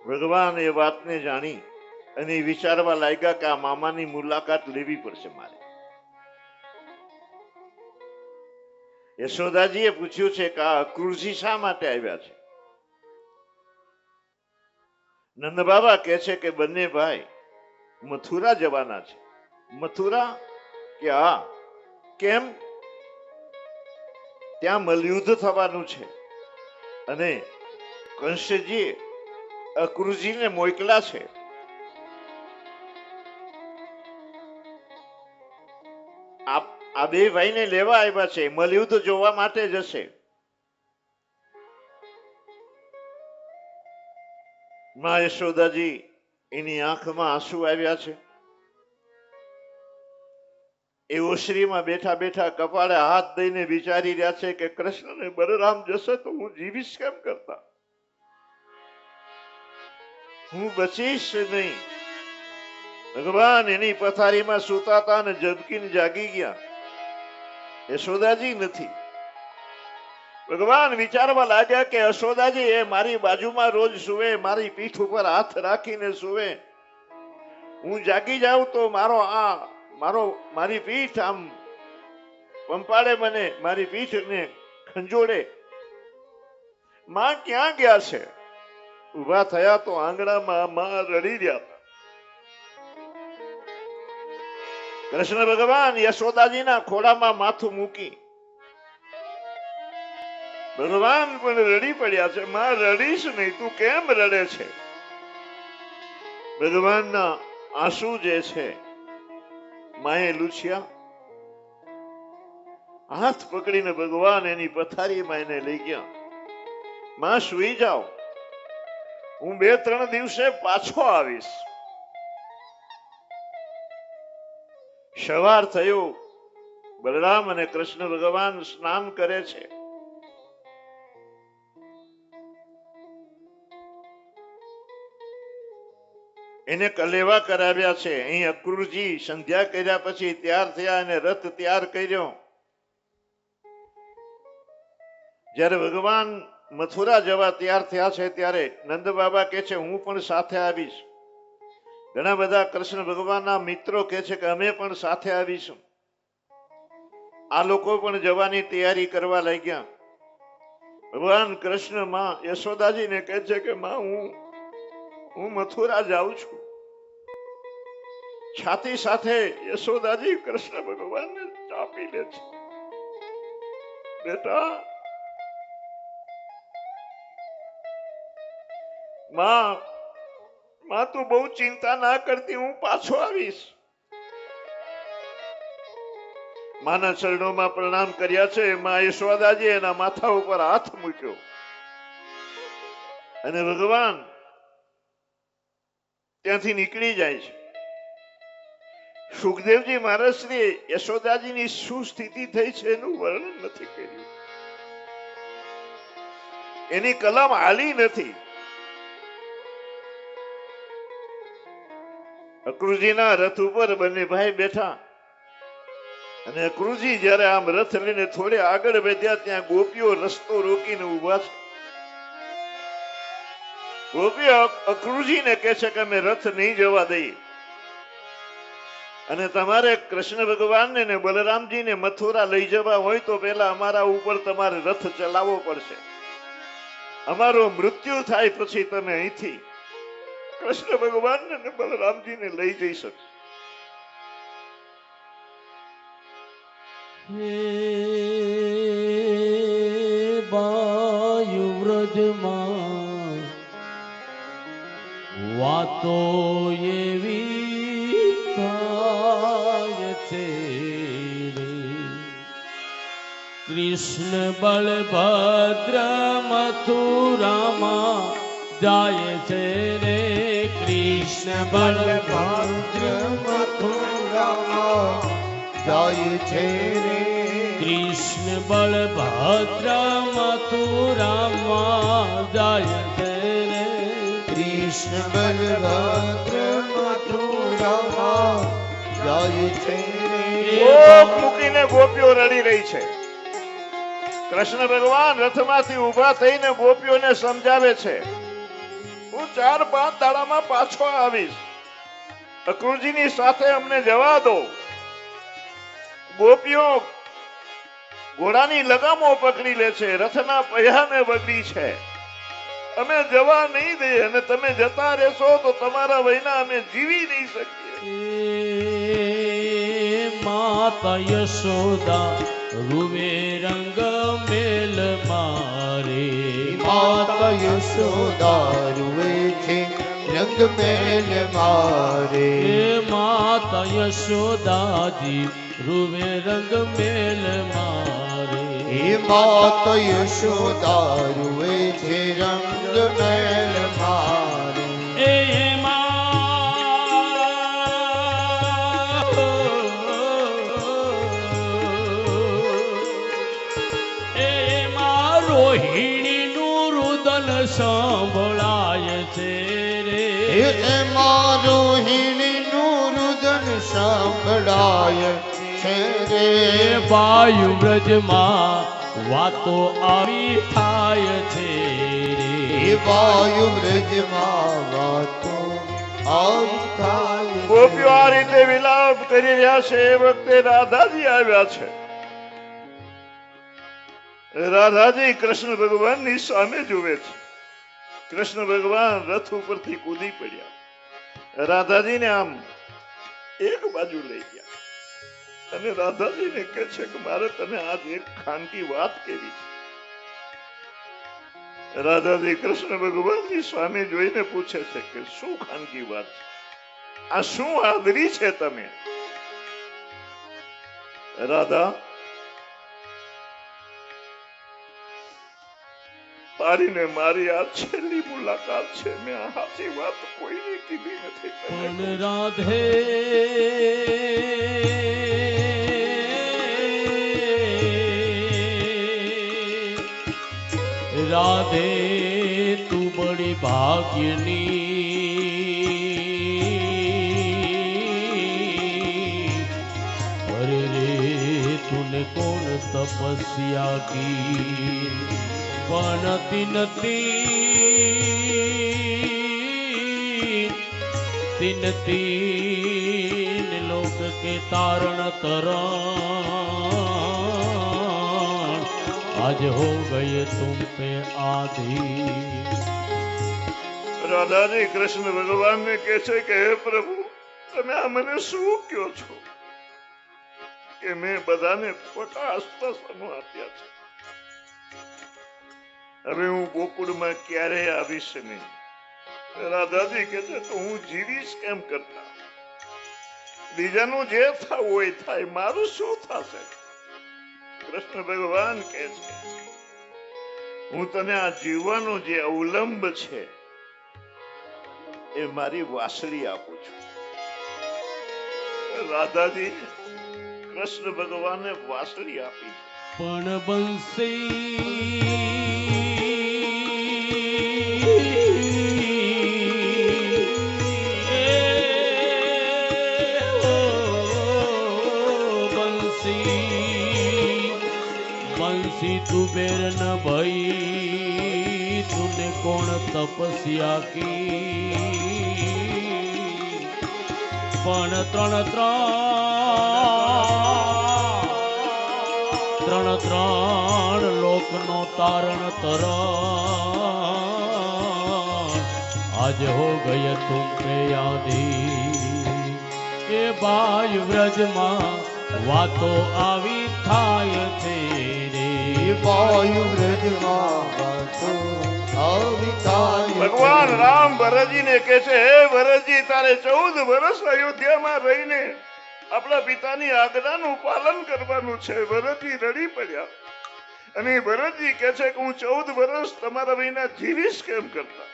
ભગવાન એ વાતને જાણી અને વિચારવા લાગ્યા કે આ મામાની મુલાકાત લેવી પડશે મારે. યશોદાજીએ પૂછ્યું છે કે આ અક્રૂરજી શા માટે આવ્યા છે? નંદબાબા કહે છે કે બંને ભાઈ મથુરા જવાના છે. મથુરા? કે હા. કેમ? ત્યાં મલયુદ્ધ થવાનું છે અને કંસજી અક્રૂરજીને મોકલા છે. આ 2 ભાઈને લેવા આવ્યા છે, મલયુદ્ધ જોવા માટે જશે. માં યશોદાજી એની આંખમાં આંસુ આવ્યા છે. એ ઓસરીમાં બેઠા બેઠા કપાળે હાથ દઈને વિચારી રહ્યા છે કે કૃષ્ણ ને બલરામ જશે તો હું જીવીશ કેમ કરતા, હું બચીશ નહીં. ભગવાન એની પથારીમાં સૂતા હતા અને ઝબકીને જાગી ગયા. યશોદાજી નથી. ભગવાન વિચારવા લાગ્યા કે યશોદાજી એ મારી બાજુમાં રોજ સુવે, મારી પીઠ ઉપર હાથ રાખીને સુવે. હું જાગી જાઉં તો મારી પીઠ આમ પંપાડે મને, મારી પીઠને ખંજોડે. માં ક્યાં ગયા છે? ઉભા થયા તો આંગણામાં માં રડી રહ્યા હતા. કૃષ્ણ ભગવાન યશોદાજીના ખોળામાં માથું મૂકી ભગવાન પણ રડી પડ્યા છે. માં રડીશ નહીં, તું કેમ રડે છે? ભગવાનના આંસુ જે છે માએ લૂછ્યા. હાથ પકડીને ભગવાન એની પથારીમાં એને લઈ ગયા. માં સુઈ જાઓ, હું 2-3 દિવસે પાછો આવીશ. સવાર થયું, બલરામ અને કૃષ્ણ ભગવાન સ્નાન કરે છે. એને કલેવા કરાવ્યા છે. અહીં અક્રૂરજી સંધ્યા કર્યા પછી તૈયાર થયા અને રથ તૈયાર કર્યો. જ્યારે ભગવાન મથુરા જવા તૈયાર થયા છે ત્યારે નંદ બાબા કહે છે હું પણ સાથે આવીશ. ઘણા બધા કૃષ્ણ ભગવાનના મિત્રો કહે છે કે અમે પણ સાથે આવીશું. આ લોકો પણ જવાની તૈયારી કરવા લાગ્યા. ભગવાન કૃષ્ણ માં યશોદાજીને કહે છે કે માં હું મથુરા જાઉં છું. છાતી સાથે યશોદાજી કૃષ્ણ ભગવાનને ચાપી લે છે. બેટા, માં તું બહુ ચિંતા ના કરતી, હું પાછો આવીશ. માના ચરણોમાં પ્રણામ કર્યા છે. માં યશોદાજી એના માથા ઉપર હાથ મૂક્યો અને ભગવાન ત્યાંથી નીકળી જાય છે. સુખદેવજી મહારાજશ્રીએ યશોદાજીની શું સ્થિતિ થઈ છે એનું વર્ણન નથી કર્યું. એની કલમ હાલી નથી. અક્રૂરજીના રથ ઉપર બંને ભાઈ બેઠા અને અક્રૂરજી જયારે આમ રથ લઈને થોડે આગળ વધ્યા ત્યાં ગોપીઓ રસ્તો રોકીને ઉભા છે. ગોપીઓ અક્રૂરજીને કહે છે કે અમે રથ નહીં જવા દઈએ અને તમારે કૃષ્ણ ભગવાનને ને બલરામજીને મથુરા લઈ જવા હોય તો પહેલા અમારા ઉપર તમારે રથ ચલાવવો પડશે. અમારો મૃત્યુ થાય પછી તમે અહીંથી કૃષ્ણ ભગવાનને ને બલરામજીને લઈ જઈ શકશો. વાયુવ્રજમાં વાતો એવી થાય છે રે. કૃષ્ણ બલભદ્ર મથુરામાં જાય છે રે. કૃષ્ણ બલભદ્ર મથુરામાં જાય છે રે. કૃષ્ણ બલભદ્ર મથુરામાં જાય છે રે. કૃષ્ણ બલભદ્ર મથુરામાં જાય છે રે. ગોપ મૂકીને ગોપીઓ રડી રહી છે. કૃષ્ણ ભગવાન રથમાંથી ઉભા થઈને ગોપીઓને સમજાવે છે હું 4-5 દાડામાં પાછો આવીશ. અક્રૂરજીની સાથે અમને જવા દો. ગોપીઓ ઘોડાની લગામો પકડી લે છે, રથના પૈયાને બગડી છે. અમે જવા નહીં દઈએ અને તમે જતા રહેશો તો તમારા વયના અમે જીવી નહીં શકીએ. માતા યશોદા રૂવે રંગ મેલ મારે. માતા યશોદા રૂવે છે રંગ મેલ મારે. માતા યશોદાજી રૂવે રંગ મેલ મારે. માતા યશોદા રૂવે છે રંગ મેલ મારે. રોહિણીનું રુદન સંભળાય છે રે. એમાં રોહિણીનું રુદન સંભળાય છે રે. વાયુ વ્રજમાં વાતો આવી થાય છે એ વાયુ બ્રજમાં વાતો આવી થાય છે. ગોપીઓ આ રીતે વિલાપ કરી રહ્યા છે એ વખતે રાધાજી આવ્યા છે. રાધાજી કૃષ્ણ ભગવાનની સામે જુએ છે. કૃષ્ણ ભગવાન રથ ઉપરથી કૂદી પડ્યા. રાધાજીને આમ એક બાજુ લઈ ગયા અને રાધાજીને કહે છે કે મારે તને આજ એક ખાનગી વાત કેવી છે. રાધાજી કૃષ્ણ ભગવાનની સામે જોઈને પૂછે છે કે શું ખાનગી વાત છે? આ શું આદરી છે તમે? રાધા, તારી ને મારી આ છેલ્લી મુલાકાત છે. મેં આ સાચી વાત કોઈને કીધી નથી. પણ રાધે રાધે તું બડી ભાગ્યની અરે રે તુને કોણ તપસ્યા કી પણ तिन तीन लोक के तारण तरण आज हो गए तुम पे आधी. રાધાજી કૃષ્ણ ભગવાન ને કહે છે કે હે પ્રભુ, તમે આ મને શું કહો છો કે મેં બધાને ખોટા આશ્વાસનો આપ્યા છે. હવે હું ગોકુળમાં ક્યારેય આવીશ નહીં. રાધાજી કહે છે તો હું જીવીશ કેમ કરતા? બીજાનું જે થવું હોય થાય, મારું શું થશે? કૃષ્ણ ભગવાન કહે છે હું તને આ જીવવાનો જે અવલંબ છે એ મારી વાસળી આપું છું. રાધાજી કૃષ્ણ ભગવાને વાસળી આપી છે. પણ બંસી બંસી તું બેર ન ભઈ તુને કોણ તપસ્યા કી પણ ત્રણ લોકનો તારણ તરણ આજ હો ગય તુમ પે યાદી. એ બાય વ્રજમાં વાતો આવી થાય છે રે વાયુ બ્રજમાં વાતો આવી થાય છે. ભગવાન રામ ભરતજીને કહે છે હે ભરતજી, તારે 14 વર્ષ અયોધ્યામાં રહીને આપણા પિતાની આજ્ઞાનું પાલન કરવાનું છે. ભરતજી રડી પડ્યા અને ભરતજી કહે છે કે હું 14 વર્ષ તમારા વિના જીવીશ કેમ કરતા?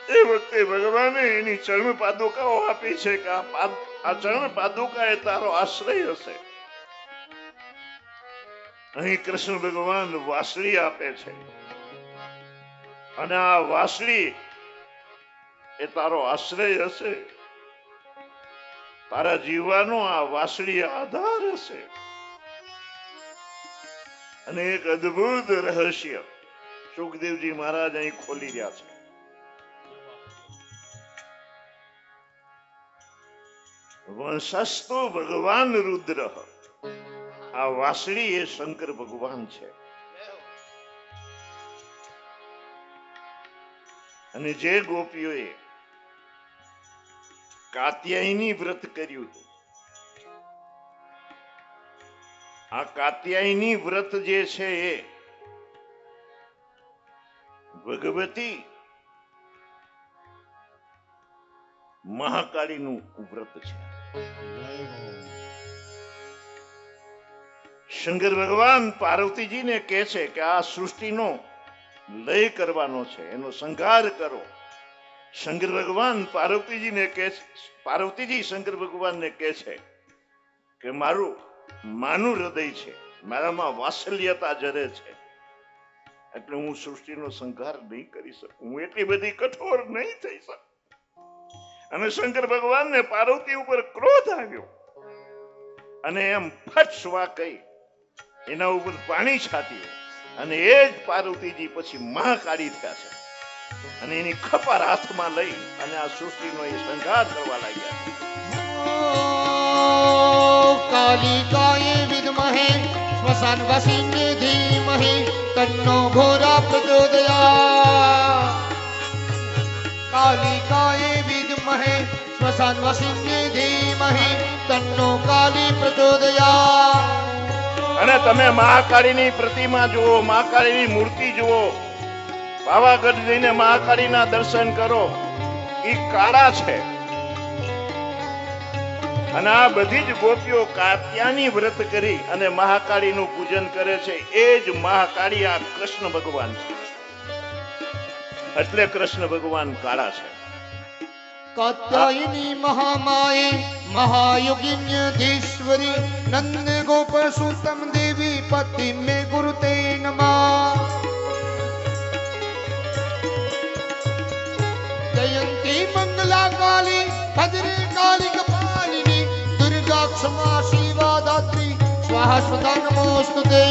એ વખતે ભગવાને એની ચરણ પાદુકાઓ આપી છે કે આ ચરણ પાદુકા એ તારો આશ્રય હશે. અહીં કૃષ્ણ ભગવાન વાસળી આપે છે અને આ વાસળી એ તારો આશ્રય હશે. તારા જીવવાનો આ વાસળી આધાર હશે. અને એક અદ્ભુત રહસ્ય સુખદેવજી મહારાજ અહીં ખોલી રહ્યા છે. વંશસ્તો ભગવાન રુદ્ર. આ વાસળી એ શંકર ભગવાન છે. અને જે ગોપીઓએ કાત્યાયની વ્રત કર્યું હતું, આ કાત્યાયની વ્રત જે છે એ ભગવતી મહાકાળીનું વ્રત છે. શંકર ભગવાન પાર્વતીજીને કહે છે કે આ સૃષ્ટિનો લય કરવાનો છે, એનો સંહાર કરો. શંકર ભગવાન પાર્વતીજી શંકર ભગવાનને કહે છે કે મારું માનું હૃદય છે, મારામાં વાત્સલ્યતા જરે છે, એટલે હું સૃષ્ટિનો સંહાર નહીં કરી શકું, હું એટલી બધી કઠોર નહીં થઈ શકું. અને શંકર ભગવાનને પાર્વતી ઉપર ક્રોધ આવ્યો અને એમ ફટ સ્વા કહી એના ઉપર પાણી છાટ્યું અને એ જ પાર્વતીજી પછી મહાકાળી થયા છે અને એની ખપાર હાથમાં લઈ અને આ સૃષ્ટિનો એ સંઘાર કરવા લાગ્યા. કાલિકાય વિદ્મહે સ્મશાન વાસિને ધીમહિ તન્નો ઘોરા પ્રચોદયાત. કાલિકાય વિદ્મહે સ્મશાન વાસિને ધીમહિ તન્નો કાલી પ્રચોદયાત. અને તમે મહાકાળીની પ્રતિમા જુઓ, મહાકાળીની મૂર્તિ જુઓ, પાવાગઢ જઈને મહાકાળીના દર્શન કરો, ઈ કાળા છે. અને આ બધી જ ગોપીઓ કાત્યાની વ્રત કરી અને મહાકાળીનું પૂજન કરે છે. એ જ મહાકાળી આ કૃષ્ણ ભગવાન છે. એટલે કૃષ્ણ ભગવાન કાળા છે. કાત્યાયની મહામાયે મહાયોગિન્યધીશ્વરી નંદ ગોપ સુતમ દેવી પતિ મે ગુરુતે નમઃ. જયંતી મંગલા કાલી ભદ્રે કાલિક પાલિની દુર્ગા ક્ષમા શિવા દાત્રી સ્વાહા સ્વધા નમોસ્તુતે.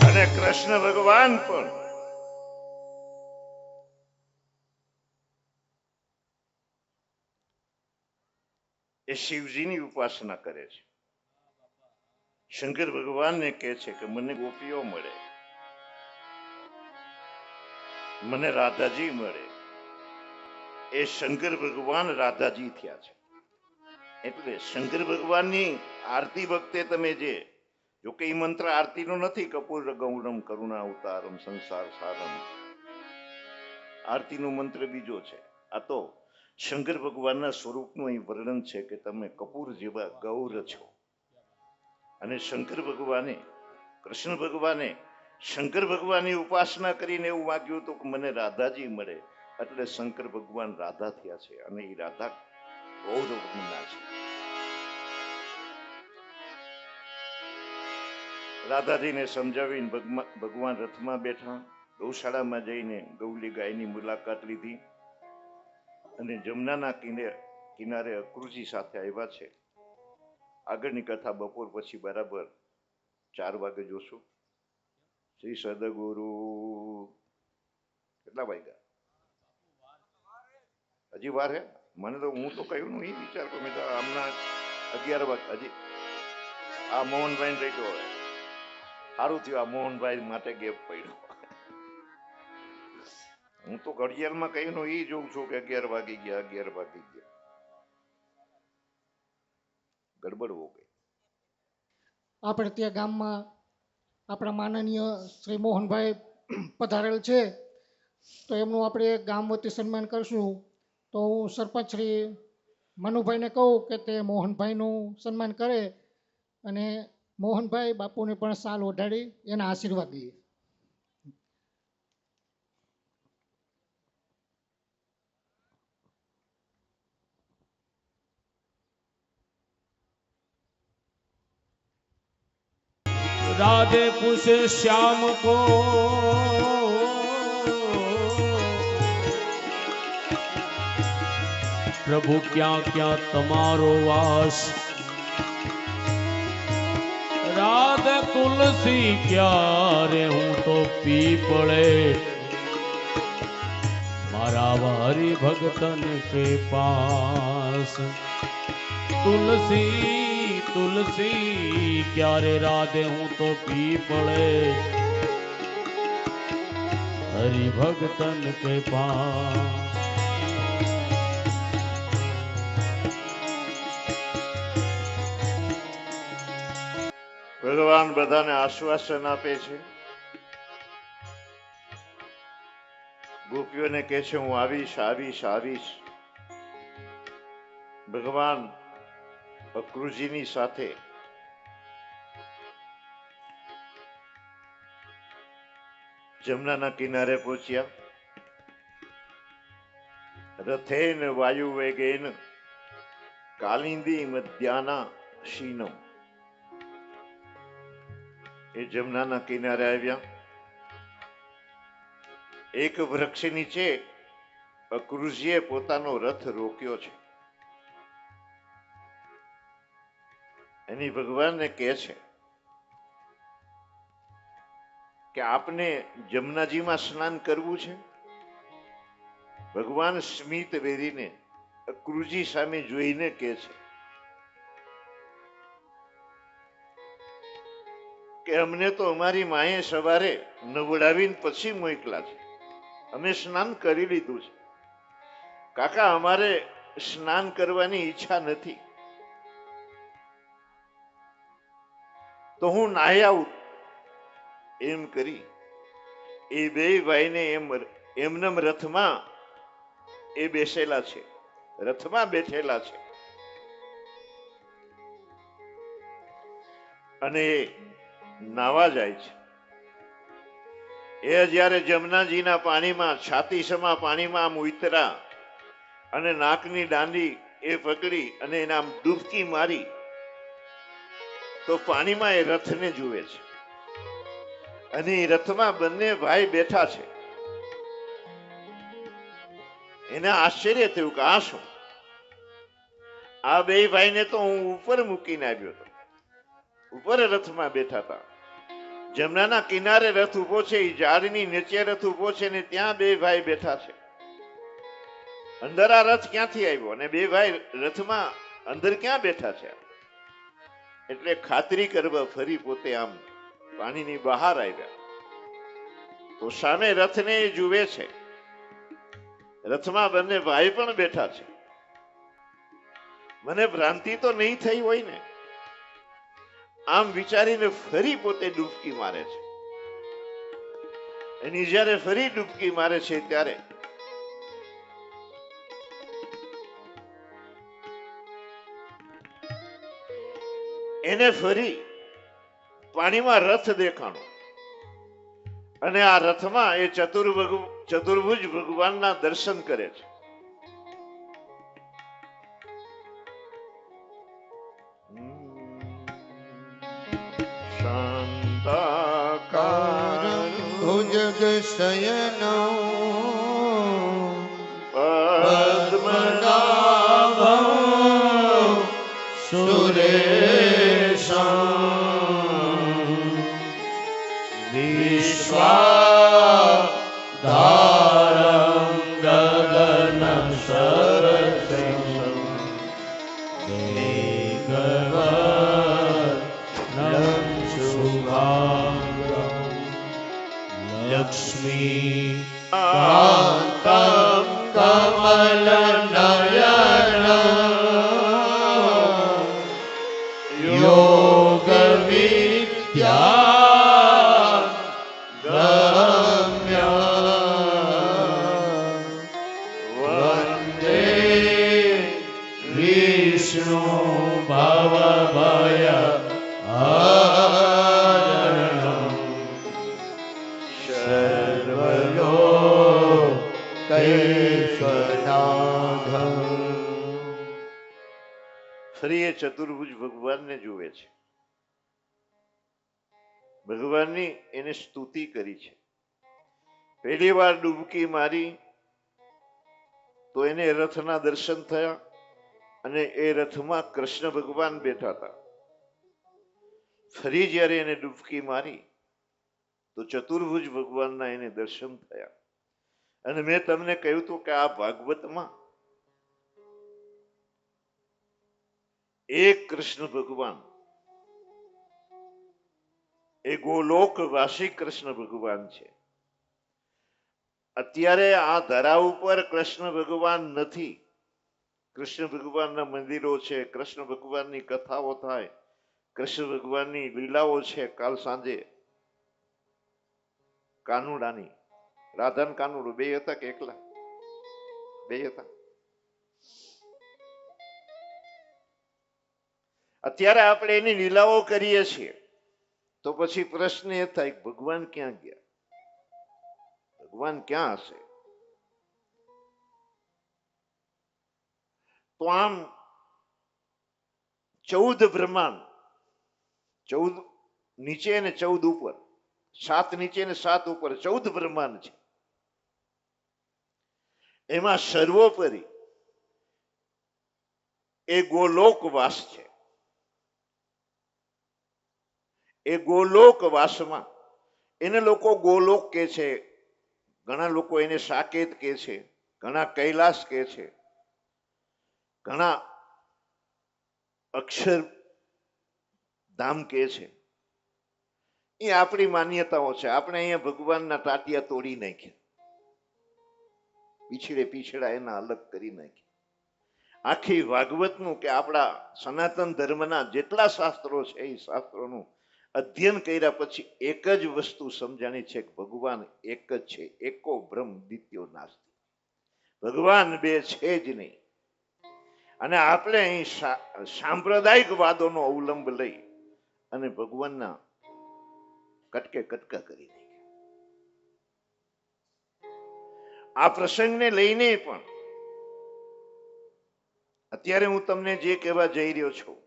અને કૃષ્ણ ભગવાન પણ એ શિવજીની ઉપાસના કરે છે. શંકર ભગવાનને કહે છે કે મને ગોપીઓ મળે, મને રાધાજી મળે. એ શંકર ભગવાન રાધાજી થયા છે. એટલે શંકર ભગવાનની આરતી વખતે તમે જે જો કે એ મંત્ર આરતીનો નથી, કપૂર ગૌરમ કરુણા અવતારમ સંસાર સારમ, આરતીનો મંત્ર બીજો છે. આ તો શંકર ભગવાનના સ્વરૂપનું અહીં વર્ણન છે કે તમે કપૂર જેવા ગૌર છો. અને શંકર ભગવાને, કૃષ્ણ ભગવાને શંકર ભગવાનની ઉપાસના કરીને એવું માગ્યું હતું કે મને રાધાજી મળે. એટલે શંકર ભગવાન રાધા થયા છે અને એ રાધા ગૌરવના છે. રાધાજીને સમજાવીને ભગવાન રથમાં બેઠા, ગૌશાળામાં જઈને ગૌલી ગાયની મુલાકાત લીધી અને જમનાના કિનારે અક્રુજી સાથે આવ્યા છે. આગળની કથા બપોર પછી બરાબર 4 વાગે જોશું. શ્રી સદગુરુ કેટલા વાગ્યા? હજી વાર હે? મને તો હું તો કહ્યું નું એ વિચાર કરું મેં તો હમણાં 11 વાગે. હજી આ મોહનભાઈ રહી ગયો. સારું થયું આ મોહનભાઈ માટે ગેપ પડ્યો. હું તો ઘડિયાળમાં કહ્યું નું એ જોઉં છું કે 11 વાગી ગયા, 11 વાગી ગયા. ગડબડ હો ગઈ. આપણે ત્યાં ગામમાં આપણા માનનીય શ્રી મોહનભાઈ પધારેલ છે, તો એમનું આપણે ગામ વતી સન્માન કરશું. તો હું સરપંચ શ્રી મનુભાઈને કહું કે તે મોહનભાઈનું સન્માન કરે અને મોહનભાઈ બાપુને પણ સાલ ઓઢાડી એના આશીર્વાદ લઈએ. राधे पूछे श्याम को प्रभु क्या क्या तमारो वास, राधे तुलसी क्या रे हूँ तो पीपळे, मारा वारी भगतन के पास. तुलसी तुलसी क्या रे राधे हूँ तो पीपळे, हरि भगतन के पास. ભગવાન બધાને આશ્વાસન આપે છે. ગોપીઓને કહે છે હું આવીશ આવીશ આવીશ. ભગવાન અક્રુજીની સાથે જમનાના કિનારે પહોંચ્યા. રથેન વાયુ વેગેન કાલિંદી મધ્યાના શીનમ. એ જમનાના કિનારે આવ્યા. એક વૃક્ષ નીચે અક્રુજીએ પોતાનો રથ રોક્યો છે. એની ભગવાનને કહે છે કે આપને જમનાજીમાં સ્નાન કરવું છે. ભગવાન સ્મિત વેરીને અક્રુજી સામે જોઈને કહે છે કે અમને તો અમારી માએ સવારે નવડાવીને પછી મોકલા છે, અમે સ્નાન કરી લીધું છે. કાકા, અમારે સ્નાન કરવાની ઈચ્છા નથી, તો હું નાહી આવું. એમ કરી એ બે ભાઈને એમનેમ રથમાં એ બેસેલા છે, રથમાં બેઠેલા છે, અને એ નાવા જાય છે. એ જ્યારે જમનાજીના પાણીમાં છાતી સમા પાણીમાં આમ ઉતરા અને નાકની દાંડી એ પકડી અને એને આમ ડૂબકી મારી તો પાણીમાં એ રથને જુએ છે. અને એ રથમાં બંને ભાઈ બેઠા છે. એને આશ્ચર્ય થયું કે આ શું? આ બે ભાઈને તો હું ઉપર મૂકીને આવ્યો હતો, ઉપર રથમાં બેઠા હતા. જમનાના કિનારે રથ ઉભો છે, એ ઝાડની નીચે રથ ઉભો છે, ને ત્યાં બે ભાઈ બેઠા છે. અંદર આ રથ ક્યાંથી આવ્યો? અને બે ભાઈ રથમાં અંદર ક્યાં બેઠા છે? એટલે ખાતરી કરવા ફરી પોતે આમ પાણીની બહાર આવ્યા તો સામે રથને જુએ છે. રથમાં બંને ભાઈ પણ બેઠા છે. મને ભ્રાંતિ તો નહીં થઈ હોય ને, આમ વિચારીને ફરી પોતે ડૂબકી મારે છે. એની જ્યારે ફરી ડૂબકી મારે છે ત્યારે એને ફરી પાણીમાં રથ દેખાણો અને આ રથમાં એ ચતુર્ભુજ ભગવાનના દર્શન કરે છે. શાંતાકારં ભુજગ શયનો પદ્મનાભં સુરેશં વિશ્વાધારં ગગન સરસિંહં મેઘવર્ણં શુભાંગં લક્ષ્મી કાંતં કમલનયન યોગ વિદ્યા ગમ્ય વંદે વિષ્ણુ ભવભય હરણં સર્વલોકૈકનાથં. ફરી એ ચતુર્ભુજ ભગવાનને જુએ છે. ભગવાનની એને સ્તુતિ કરી છે. પહેલી વાર ડૂબકી મારી તો એને રથના દર્શન થયા અને એ રથમાં કૃષ્ણ ભગવાન બેઠા હતા. ફરી જ્યારે એને ડૂબકી મારી તો ચતુર્ભુજ ભગવાનના એને દર્શન થયા. અને મેં તમને કહ્યું હતું કે આ ભાગવતમાં એક કૃષ્ણ ભગવાન એ ગોલોકવાસી કૃષ્ણ ભગવાન છે. અત્યારે આ ધરા ઉપર કૃષ્ણ ભગવાન નથી. કૃષ્ણ ભગવાનના મંદિરો છે, કૃષ્ણ ભગવાનની કથાઓ થાય, કૃષ્ણ ભગવાનની લીલાઓ છે. કાલ સાંજે કાનુડાની, રાધન કાનુડું બે હતા કે એકલા? બે હતા. અત્યારે આપણે એની લીલાઓ કરીએ છીએ તો પછી પ્રશ્ન એ થાય કે ભગવાન ક્યાં ગયા? ભગવાન ક્યાં હશે? તો આમ 14 બ્રહ્માંડ, 14 નીચે અને 14 ઉપર, 7 નીચે અને 7 ઉપર 14 બ્રહ્માંડ છે. એમાં સર્વોપરી એ ગોલોકવાસ છે. એ ગોલોક વાસમાં, એને લોકો ગોલોક કે છે, ઘણા લોકો એને સાકેત કે છે, ઘણા કૈલાસ કે છે, ઘણા અક્ષર ધામ કે છે. એ આપણી માન્યતાઓ છે. આપણે અહીંયા ભગવાનના ટાટિયા તોડી નાખ્યા, પીછડે પીછડા એના અલગ કરી નાખ્યા. આખી ભાગવતનું કે આપણા સનાતન ધર્મના જેટલા શાસ્ત્રો છે એ શાસ્ત્રોનું અધ્યયન કર્યા પછી એક જ વસ્તુ સમજાણી છે કે ભગવાન એક જ છે. એકો બ્રહ્મ દ્વિતીયો નાસ્તિ. ભગવાન બે છે જ નહીં. અને આપણે અહીં સાંપ્રદાયિક વાદોનો અવલંબ લઈ અને ભગવાનના કટકે કટકા કરી નાખ્યા. આ પ્રસંગને લઈને પણ અત્યારે હું તમને જે કહેવા જઈ રહ્યો છું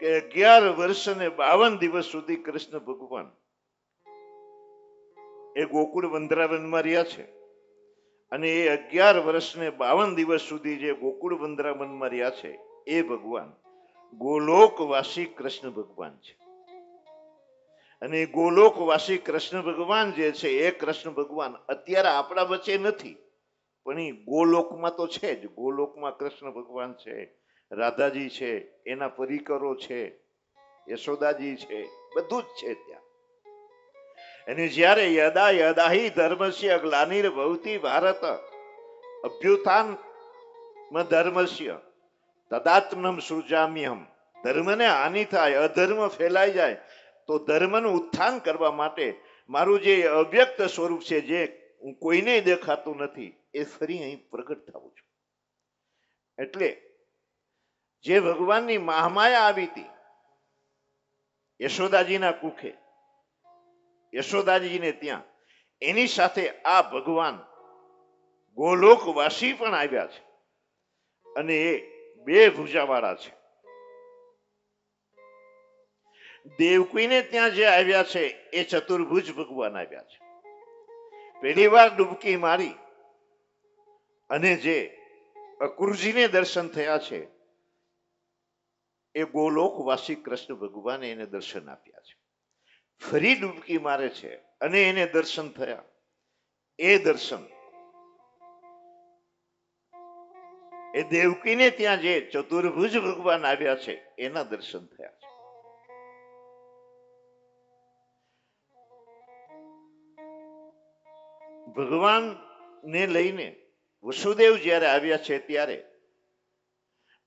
કે 11 વર્ષ અને 52 દિવસ સુધી કૃષ્ણ ભગવાન એ ગોકુળ વંદરાવનમાં રહ્યા છે. અને એ 11 વર્ષ ને 52 દિવસ સુધી જે ગોકુળ વંદરાવનમાં રહ્યા છે એ ભગવાન ગોલોકવાસી કૃષ્ણ ભગવાન છે. અને ગોલોકવાસી કૃષ્ણ ભગવાન જે છે એ કૃષ્ણ ભગવાન અત્યારે આપણા વચ્ચે નથી, પણ એ ગોલોકમાં તો છે જ. ગોલોકમાં કૃષ્ણ ભગવાન છે, રાધાજી છે, એના પરિકરો છે, યશોદાજી છે, બધું જ છે ત્યાં. અને જ્યારે યદા યદાહી ધર્મસ્ય ગ્લાનિર્ભવતિ ભારત અભ્યુત્થાન ધર્મસ્ય તદાત્મનમ સૃજામ્યહમ. ધર્મને હાનિ થાય, અધર્મ ફેલાઈ જાય તો ધર્મનું ઉત્થાન કરવા માટે મારું જે અવ્યક્ત સ્વરૂપ છે, જે કોઈને દેખાતું નથી, એ ફરી અહીં પ્રગટ થવું છું. એટલે જે ભગવાનની મહામાયા આવી હતી યશોદાજીના કુખે, યશોદાજીને ત્યાં, એની સાથે આ ભગવાન ગોલોકવાસી પણ આવ્યા છે. અને એ બે ભુજાવાળા છે. દેવકીને ત્યાં જે આવ્યા છે એ ચતુર્ભુજ ભગવાન આવ્યા છે. પહેલી વાર ડૂબકી મારી અને જે અક્રુજીને દર્શન થયા છે એ ગોલોકવાસી કૃષ્ણ ભગવાને એને દર્શન આપ્યા છે. ફરી ડૂબકી મારે છે અને એને દર્શન થયા. એ દર્શન એ દેવકીને ત્યાં જે ચતુર્ભુજ ભગવાન આવ્યા છે એના દર્શન થયા છે. ભગવાનને લઈને વસુદેવ જ્યારે આવ્યા છે ત્યારે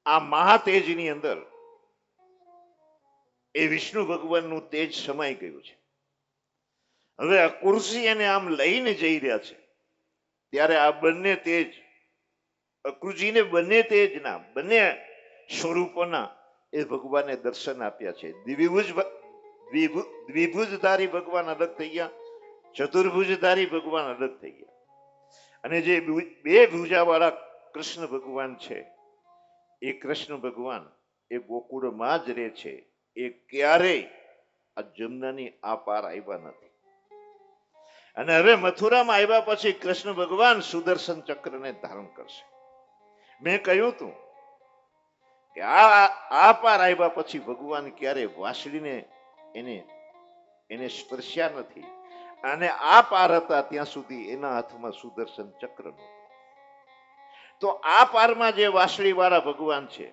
આ મહાતેજની અંદર એ વિષ્ણુ ભગવાનનું તેજ સમાઈ ગયું છે. હવે આ કુર્સી એને આમ લઈને જઈ રહ્યા છે ત્યારે આ બંને તેજ, અક્રુજીને બંને તેજના, બંને સ્વરૂપોના એ ભગવાને દર્શન આપ્યા છે. દ્વિભુજધારી ભગવાન અલગ થઈ ગયા, ચતુર્ભુજધારી ભગવાન અલગ થઈ ગયા. અને જે બે ભુજાવાળા કૃષ્ણ ભગવાન છે એ કૃષ્ણ ભગવાન એ ગોકુળમાં જ રહે છે. એ ક્યારેય આ જમનાની આ પાર આવ્યા નથી. અને હવે મથુરામાં આવ્યા પછી કૃષ્ણ ભગવાન સુદર્શન ચક્રને ધારણ કરશે. મેં કહ્યું હતું કે આ પાર આવ્યા પછી ભગવાન ક્યારે વાસળીને એને સ્પર્શ્યા નથી. અને આ પાર હતા ત્યાં સુધી એના હાથમાં સુદર્શન ચક્ર નહોતું. તો આ પારમાં જે વાસળી વાળા ભગવાન છે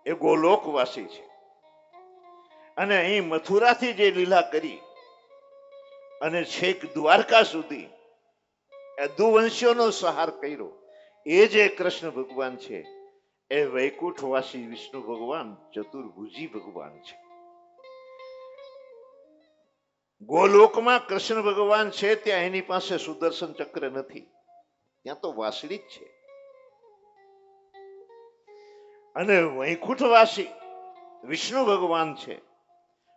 એ ગોલોકવાસી છે. અને અહીં મથુરાથી જે લીલા કરી અને છેક દ્વારકા સુધી યદુવંશીઓનો સહાર કર્યો, એ જે કૃષ્ણ ભગવાન છે એ વૈકુંઠવાસી વિષ્ણુ ભગવાન ચતુર્ભુજી ભગવાન છે. ગોલોકમાં કૃષ્ણ ભગવાન છે ત્યાં એની પાસે સુદર્શન ચક્ર નથી, ત્યાં તો વાસળી જ છે. અને વૈકુંઠવાસી વિષ્ણુ ભગવાન છે.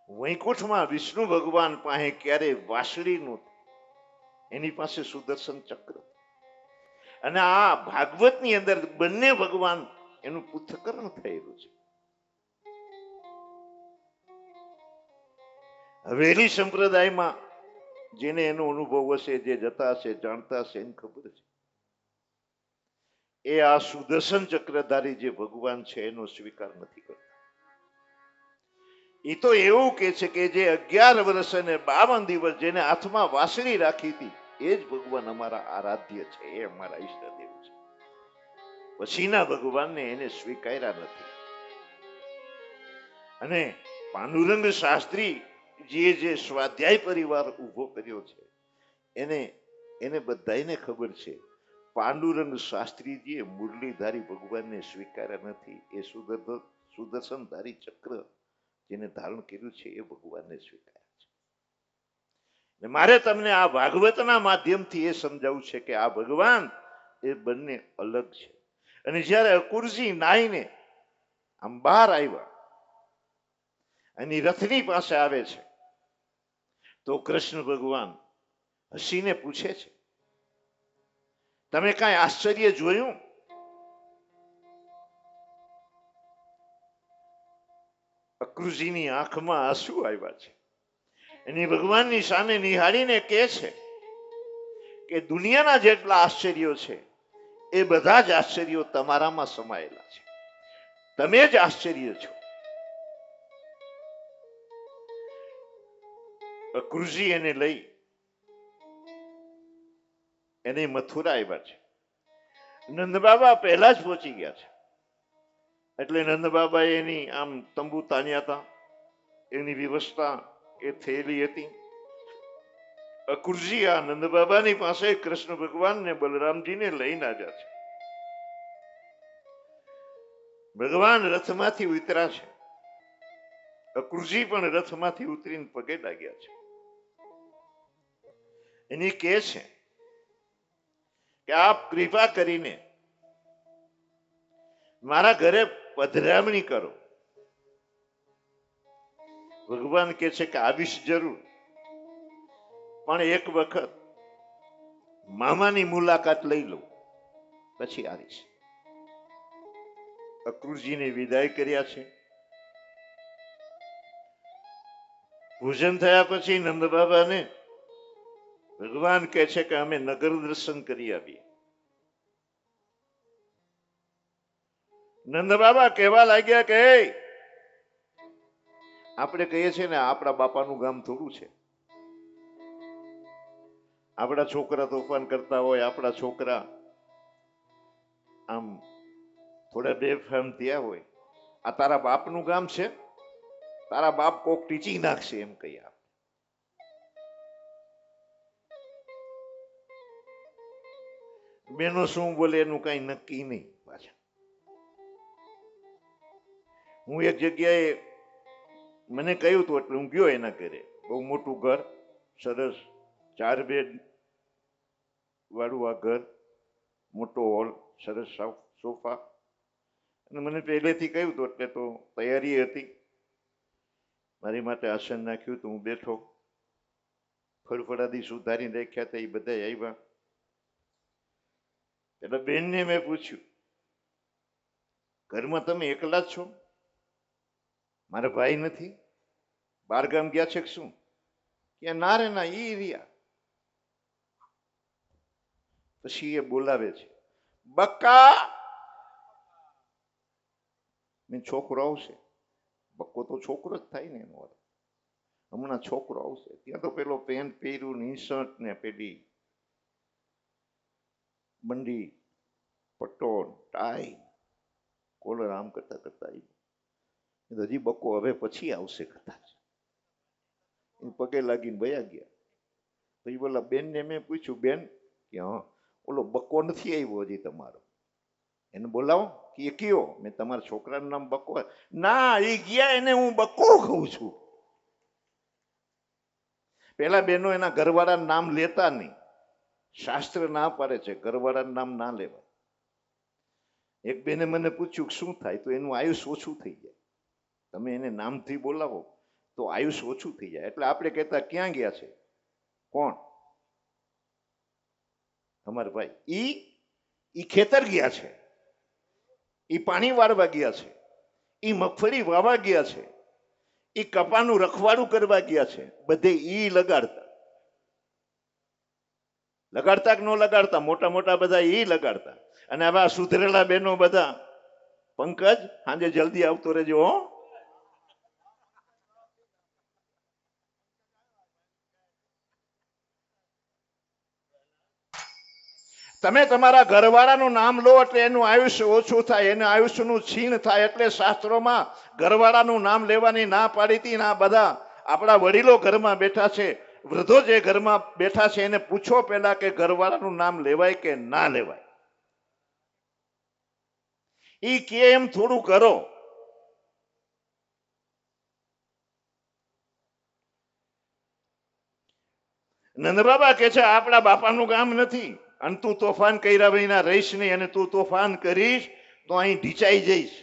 વૈકુંઠમાં વિષ્ણુ ભગવાન પાસે ક્યારે વાસળી નહોતી, એની પાસે સુદર્શન ચક્ર. અને આ ભાગવતની અંદર બંને ભગવાન એનું પૃથ્થકરણ થયેલું છે. હવેલી સંપ્રદાયમાં જેને એનો અનુભવ હશે, જે જતા હશે, જાણતા હશે, એને ખબર છે એ આ સુદર્શન ચક્રધારી જે ભગવાન છે એનો સ્વીકાર નથી કરતા. એ તો એવું કે છે કે જે 11 વર્ષ અને 52 દિવસ જેને હાથમાં વાસળી રાખી હતી એ જ ભગવાન અમારા આરાધ્ય છે, એ અમારા ઈષ્ટદેવ છે. પછીના ભગવાનને એને સ્વીકાર્યા નથી. અને પાંડુરંગ શાસ્ત્રી જે સ્વાધ્યાય પરિવાર ઉભો કર્યો છે એને બધાને ખબર છે પાંડુરંગ શાસ્ત્રીજીએ મુરલીધારી ભગવાનને સ્વીકાર્યા નથી. એ સુદર્શનધારી ચક્ર જેને ધારણ કર્યું છે એ ભગવાનને સ્વીકાર્યા છે. ને મારે તમને આ ભાગવતના માધ્યમથી એ સમજાવવું છે કે આ ભગવાન એ બંને અલગ છે. અને જ્યારે અકુરજી નાઈને આમ બહાર આવ્યા અને રથની પાસે આવે છે તો કૃષ્ણ ભગવાન હસીને પૂછે છે, તમે કાંઈ આશ્ચર્ય જોયું? અક્રુજીની આંખમાં આંસુ આવ્યા છે. એની ભગવાનની સામે નિહાળીને કહે છે કે દુનિયાના જેટલા આશ્ચર્યો છે એ બધા જ આશ્ચર્યો તમારામાં સમાયેલા છે. તમે જ આશ્ચર્ય છો. અક્રુજી એને લઈ એને મથુરા આવ્યા છે. નંદ બાબા પહેલા જ પહોંચી ગયા છે. એટલે નંદ બાબા એની આમ તંબુ તાન્યા હતા, એની વ્યવસ્થા એ થયેલી હતી. અક્રુજી આ નંદ બાબાની પાસે કૃષ્ણ ભગવાન ને બલરામજીને લઈને આવ્યા છે. ભગવાન રથમાંથી ઉતર્યા છે. અક્રુજી પણ રથમાંથી ઉતરીને પગે લાગ્યા છે. એની કહે છે કે આપ કૃપા કરીને મારા ઘરે પધરામણી કરો. ભગવાન કહે છે કે આવીશ જરૂર, પણ એક વખત મામાની મુલાકાત લઈ લો પછી આવીશ. અક્રુજીને વિદાય કર્યા છે. ભોજન થયા પછી નંદ બાબાને ભગવાન કહે છે કે અમે નગર દર્શન કરી આવીએ. નંદ બાબા કહેવા લાગ્યા કે આપણે કહીએ છીએ ને આપણા બાપાનું ગામ થોડું છે. આપણા છોકરા તોફાન કરતા હોય, આપણા છોકરા આમ થોડા બેફામ થયા હોય, આ તારા બાપનું ગામ છે? તારા બાપ કોક ટીચી નાખશે એમ કહી આપ. બેનો શું બોલે એનું કઈ નક્કી નહીં. પાછા હું એક જગ્યાએ મને કહ્યું હતું એટલે હું ગયો એના ઘરે. બહુ મોટું ઘર, સરસ 4 બેડ વાળું આ ઘર, મોટો હોલ, સરસ સોફા. અને મને પહેલેથી કહ્યું હતું એટલે તો તૈયારી હતી. મારી માટે આસન નાખ્યું તો હું બેઠો. ફળફળાદી સુધારી રાખ્યા હતા, એ બધા આવ્યા. એટલે બેનને મેં પૂછ્યું, ઘરમાં તમે એકલા જ છો? મારા ભાઈ નથી? બાર ગામ ગયા છે કે શું? કે ના રે ના, ઈ રહ્યા. પછી એ બોલાવે છે, બક્કા. મેં છોકરો આવશે. બક્કો તો છોકરો જ થાય ને એનો. હમણાં છોકરો આવશે. ત્યાં તો પેલો પેન્ટ પહેર્યું, નિશર્ટ ને પેલી બંડી, પટ્ટો, ટાઈ, કોલર આમ કરતા કરતા હજી બક્કો હવે પછી આવશે કદાચ. પગે લાગીને ભયા ગયા. પછી બોલા બેનને મેં પૂછ્યું, બેન કે હા ઓલો બક્કો નથી આવ્યો હજી તમારો, એને બોલાવો. કે કયો? મેં તમારા છોકરાનું નામ બક્કો? ના, એ ગયા, એને હું બક્કો કહું છું. પેલા બેનો એના ઘરવાળાનું નામ લેતા નહીં. શાસ્ત્ર ના પાડે છે ઘરવાળાનું નામ ના લેવા. એક બેને મને પૂછ્યું શું થાય? તો એનું આયુષ ઓછું થઈ જાય. તમે એને નામથી બોલાવો તો આયુષ ઓછું થઈ જાય. એટલે આપણે કહેતા ક્યાં ગયા છે? કોણ? અમારા ભાઈ. ઈ ખેતર ગયા છે, ઈ પાણી વાળવા ગયા છે, ઈ મગફળી વાવા ગયા છે, ઈ કપાનું રખવાડું કરવા ગયા છે. બધે ઈ લગાડતા કે ન લગાડતા? મોટા મોટા બધા ઈ લગાડતા. અને આવા સુધરેલા બેનો બધા, પંકજ સાંજે જલ્દી આવતો રહેજો હો. તમે તમારા ઘરવાળાનું નામ લો એટલે એનું આયુષ્ય ઓછું થાય, એનું આયુષ્યનું છીણ થાય. એટલે શાસ્ત્રોમાં ઘરવાળાનું નામ લેવાની ના પાડી હતી. ના બધા આપણા વડીલો ઘરમાં બેઠા છે, વૃદ્ધો જે ઘરમાં બેઠા છે, એને પૂછો પહેલા કે ઘરવાળાનું નામ લેવાય કે ના લેવાય. ઈ કે એમ થોડું કરો. નંદબાબા કે છે આપણા બાપાનું ગામ નથી, અને તું તોફાન કર્યા વિના રહીશ નહીં, અને તું તોફાન કરીશ તો અહીં ઢીચાઈ જઈશ.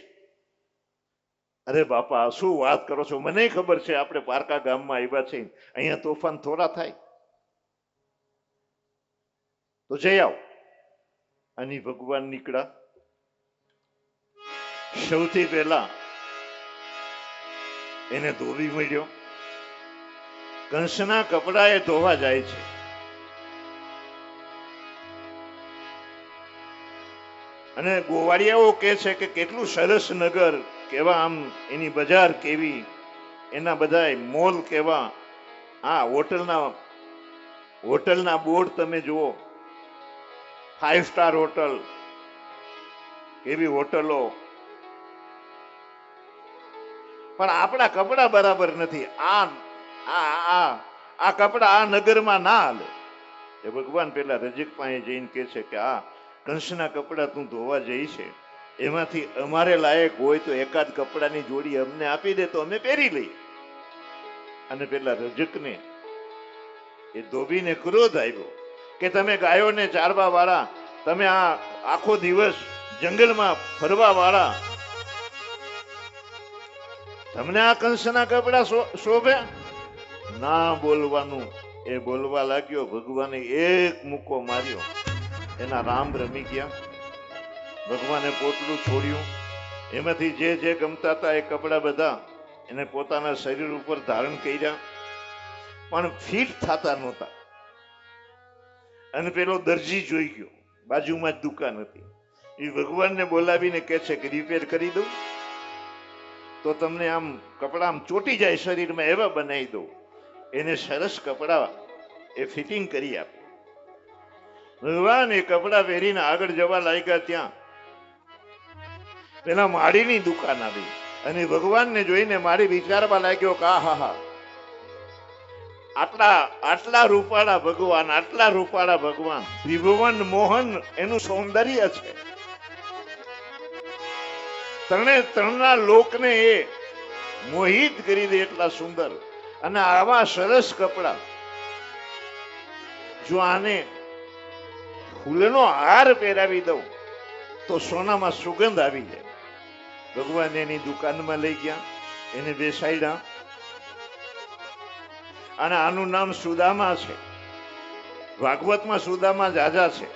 અરે બાપા શું વાત કરો છો, મને ખબર છે આપણે પારકા ગામમાં આવ્યા છે, અહીંયા તોફાન થોડા થાય. તો જઈ આવ. અને ભગવાન નીકળ્યા. સૌથી પહેલા એને ધોબી મળ્યો. કંસના કપડા એ ધોવા જાય છે. અને ગોવાળિયાઓ કે છે કે કેટલું સરસ નગર, કેવા આમ એની બજાર કેવી, એના બધા મોલ કેવા. આ હોટલના બોર્ડ તમે જુઓ, 5 સ્ટાર હોટલ, કેવી હોટલો. પણ આપણા કપડા બરાબર નથી. આ કપડા આ નગરમાં ના હાલે. એ ભગવાન પેલા રજક પાસે જઈને કે છે કે આ કંસના કપડા તું ધોવા જઈ છે, એમાંથી અમારે લાયક હોય તો એકાદ કપડાની જોડી અમને આપી દે તો અમે પહેરી લઈએ. અને પેલા રજકને એ ધોબીને ક્રોધ આવ્યો કે તમે ગાયોને ચારવા વાળા, તમે આ આખો દિવસ જંગલમાં ફરવા વાળા, તમને આ કંસના કપડા શોભે? ના બોલવાનું. એ બોલવા લાગ્યો. ભગવાને એક મુક્કો માર્યો, એના રામ રમી ગયા. ભગવાને પોટલું છોડ્યું, એમાંથી જે જે ગમતા હતા એ કપડા બધા એને પોતાના શરીર ઉપર ધારણ કર્યા, પણ ફિટ થતા નહોતા. અને પેલો દરજી જોઈ ગયો, બાજુમાં જ દુકાન હતી. એ ભગવાનને બોલાવીને કહે છે કે રિપેર કરી દઉં તો તમને આમ કપડા આમ ચોટી જાય શરીરમાં, એવા બનાવી દઉં. એને સરસ કપડા એ ફિટિંગ કરી આપે. ભગવાન એ કપડા પહેરીને આગળ જવા લાગ્યા. ત્યાં પેલા માળીની દુકાન આવી, અને ભગવાનને જોઈને માળી વિચારવા લાગ્યો કે આહા, આટલા રૂપાળા ભગવાન, આટલા રૂપાળા ભગવાન, ત્રિભુવન મોહન એનું સૌંદર્ય છે. ત્રણના લોકને એ મોહિત કરી દે એટલા સુંદર. અને આવા સરસ કપડા, જો આને ફૂલનો હાર પહેરાવી દઉં તો સોનામાં સુગંધ આવી જાય. ભગવાન એની દુકાનમાં લઈ ગયા, એને બેસાડ્યા. અને આનું નામ સુદામા છે. ભાગવતમાં સુદામા જાજા છે.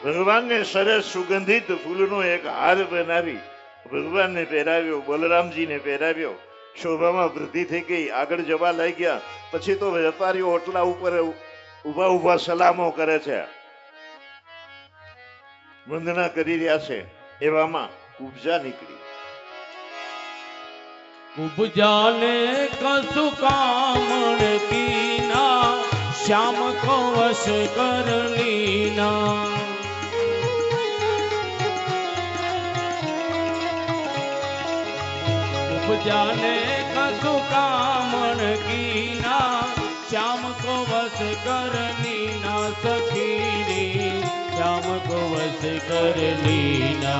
ભગવાનને સરસ સુગંધિત ફૂલનો એક હાર બનાવી ભગવાનને પહેરાવ્યો, બલરામજીને પહેરાવ્યો. શોભામાં વૃદ્ધિ થઈ ગઈ. આગળ જવા લાગ્યા. પછી તો વેપારીઓ ઓટલા ઉપર ઉભા ઉભા સલામો કરે છે, વંદના કરી રહ્યા છે. એવામાં ઉપજા નીકળી. ઉપજાને કસુ કામણ कीना श्याम को वश कर लीना. उपजाने कसु कामण कीना श्याम को वश कर लीना. सखी श्याम को वश कर लीना.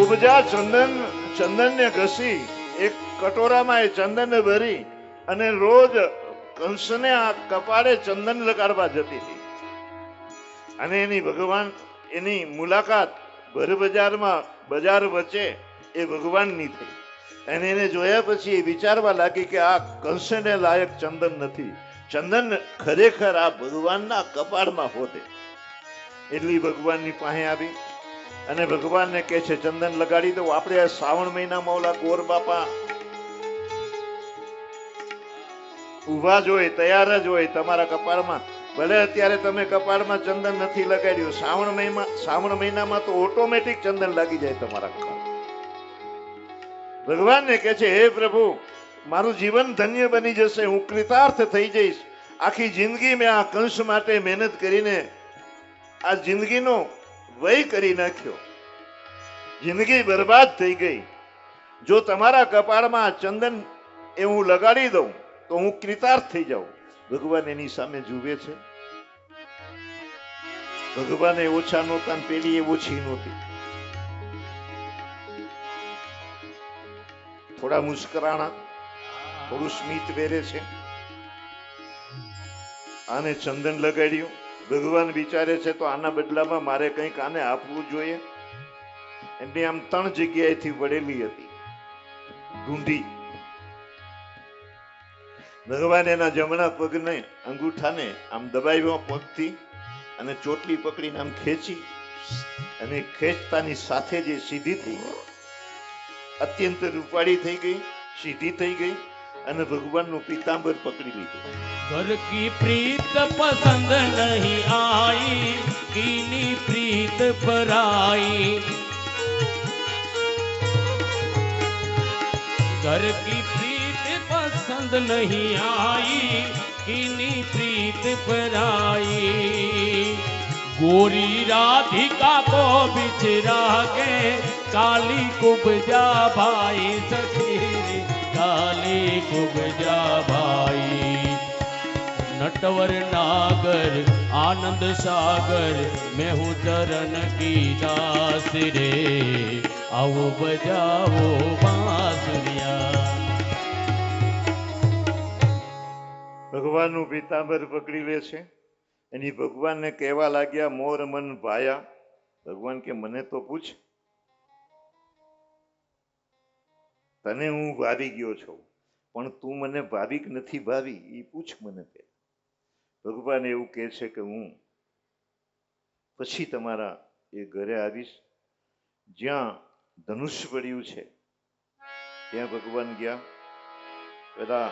ઉપજા ચંદન ને ઘસી એક કટોરામાં એ ચંદન ભરી અને રોજ કંસને આ કપાળે ચંદન લગાડવા જતી હતી. અને એની ભગવાન એની મુલાકાત ભર બજારમાં, બજાર વચ્ચે એ ભગવાનની થઈ. અને એને જોયા પછી એ વિચારવા લાગી કે આ કંસને લાયક ચંદન નથી. ચંદન ખરેખર આ ભગવાનના કપાળમાં હોતે. એટલી ભગવાનની પાસે આવી અને ભગવાનને કહે છે ચંદન લગાડી દો. આપણે શ્રાવણ મહિનામાં ઓલા ગોર બાપા ઉભા જ હોય, તૈયાર જ હોય તમારા કપાળમાં. ભલે અત્યારે તમે કપાળમાં ચંદન નથી લગાડ્યું, શ્રાવણ મહિનામાં તો ઓટોમેટિક ચંદન લાગી જાય તમારા કપાળ. ભગવાનને કહે છે, હે પ્રભુ, મારું જીવન ધન્ય બની જશે, હું કૃતાર્થ થઈ જઈશ. આખી જિંદગી મેં આ કંસ માટે મહેનત કરીને આ જિંદગીનો વ્યય કરી નાખ્યો, જિંદગી બરબાદ થઈ ગઈ. જો તમારા કપાળમાં ચંદન એ હું લગાડી દઉં તો હું કૃતાર્થ થઈ જાઉં. ભગવાન એની સામે જુએ છે. ભગવાને ઓછા નહોતા ને પેલી એ ઓછી નહોતી. થોડા મુસ્કરાણા, થોડું સ્મિત વેરે છે. આને ચંદન લગાડ્યું. ભગવાન વિચારે છે તો આના બદલામાં મારે કંઈક આને આપવું જોઈએ. એની આમ 3 જગ્યાએથી વળેલી હતી ઢૂંઢી. ભગવાન એના જમણા પગને અંગૂઠાને આમ દબાવ્યો પગથી અને ચોટલી પકડીને આમ ખેંચી, અને ખેંચતાની સાથે જે સીધી થઈ ગઈ, અત્યંત રૂપાળી થઈ ગઈ, સીધી થઈ ગઈ અને ભગવાનનું પીતાંબર પકડી લીધું. घर की प्रीत पसंद नहीं आई, कीनी प्रीत पराई. घर की प्रीत पसंद नहीं आई, कीनी प्रीत पराई. गोरी राधिका को बिछरा के काली कुबजा भाई सखी, काली कुबजा भाई. नटवर नागर आनंद सागर मैं हूँ चरण की दास रे, आओ बजाओ बांसुरिया. ભગવાનનું પીતાંબર પકડી લે છે. એની ભગવાનને કહેવા લાગ્યા, મોર મન ભાયા. ભગવાન કે મને તો પૂછ, તને હું ભાવી ગયો છું, પણ તું મને ભાવી કે નથી ભાવી એ પૂછ મને. ભગવાન એવું કહે છે કે હું પછી તમારા એ ઘરે આવીશ. જ્યાં ધનુષ પડ્યું છે ત્યાં ભગવાન ગયા. બધા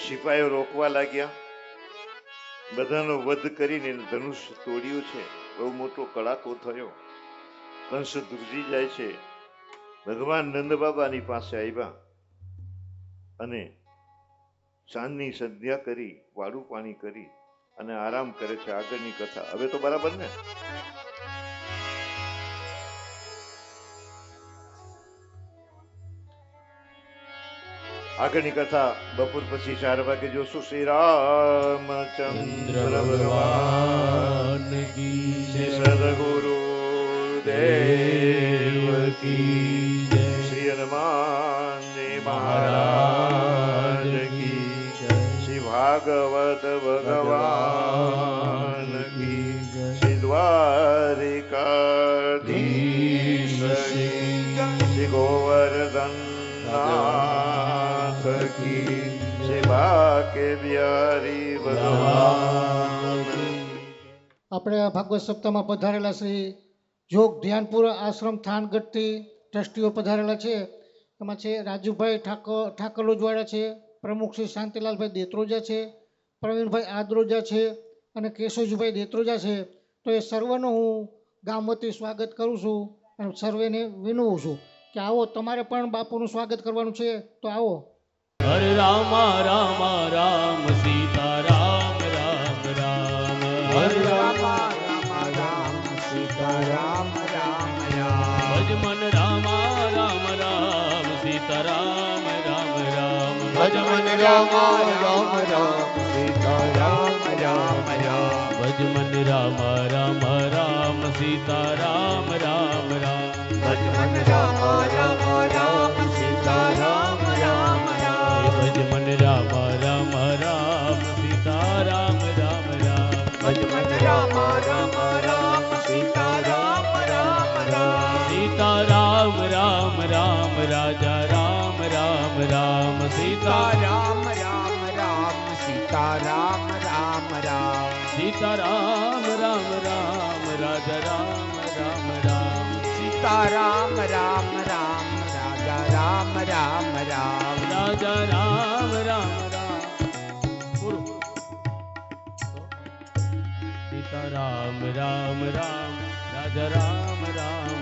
સિપાહીઓ રોકવા લાગ્યા. બધાનો વધ કરીને ધનુષ તોડ્યું છે. બહુ મોટો કડાકો થયો. કંસ ધ્રુજી જાય છે. ભગવાન નંદ બાબાની પાસે આવ્યા અને સાંજની સંધ્યા કરી, વાડું પાણી કરી અને આરામ કરે છે. આગળની કથા હવે તો બરાબર ને? આગળની કથા બપોર પછી 4 વાગે જોશું. શ્રી રામચંદ્ર ભગવાન કી જય, સદગુરુ દેવ કી જય, શ્રી હનુમાનજી મહારાજ કી જય, શ્રી ભાગવત ભગવાન કી જય, શ્રી દ્વારિકાધીશ કી જય, શ્રી ગોવર્ધન નાથ કી જય, બાકે બિહારી ભગવાન. આપણે આ ભાગવત સપ્તાહમાં પધારેલા શ્રી જોગ ધ્યાનપુર આશ્રમ થાનગઢથી ટ્રસ્ટીઓ પધારેલા છે. એમાં છે રાજુભાઈ ઠાકરલોજવાડા છે, પ્રમુખ શ્રી શાંતિલાલભાઈ દેત્રોજા છે, પ્રવીણભાઈ આદ્રોજા છે અને કેશવજીભાઈ દેત્રોજા છે. તો એ સર્વનું હું ગામ વતી સ્વાગત કરું છું અને સર્વેને વિનવું છું કે આવો, તમારે પણ બાપુનું સ્વાગત કરવાનું છે તો આવો. હરે રામ રામ રામ સીતા રામ રામ રામ, હરે રામ રામ રામ સીતા રામ રામ રામ. ભજ મન રામ રામ રામ સીતા રામ રામ રામ, ભજ મન રામ રામ રામ સીતા રામ રામ રામ. ભજ મન રામ રામ રામ સીતા રામ રામ રામ. ભજ મન રામ રામ રામ સીતા રામ રામ રામ. ભજ મન રામ રામ રામ સીતા રામ રામ રામ. ભજ મન રામ રામ રામ સીતા રામ રામ રામ. સીતા રામ રામ રામ રાજા રામ રામ રામ. સીતા રામ રામ રામ સીતા રામ રામ રામ. સીતા રામ રામ રામ રાજા રામ રામ રામ. સીતા રામ રામ રામ રાજા રામ રામ રામ. રાજા રામ રામ રામ. સીતા રામ રામ રામ રાજા રામ રામ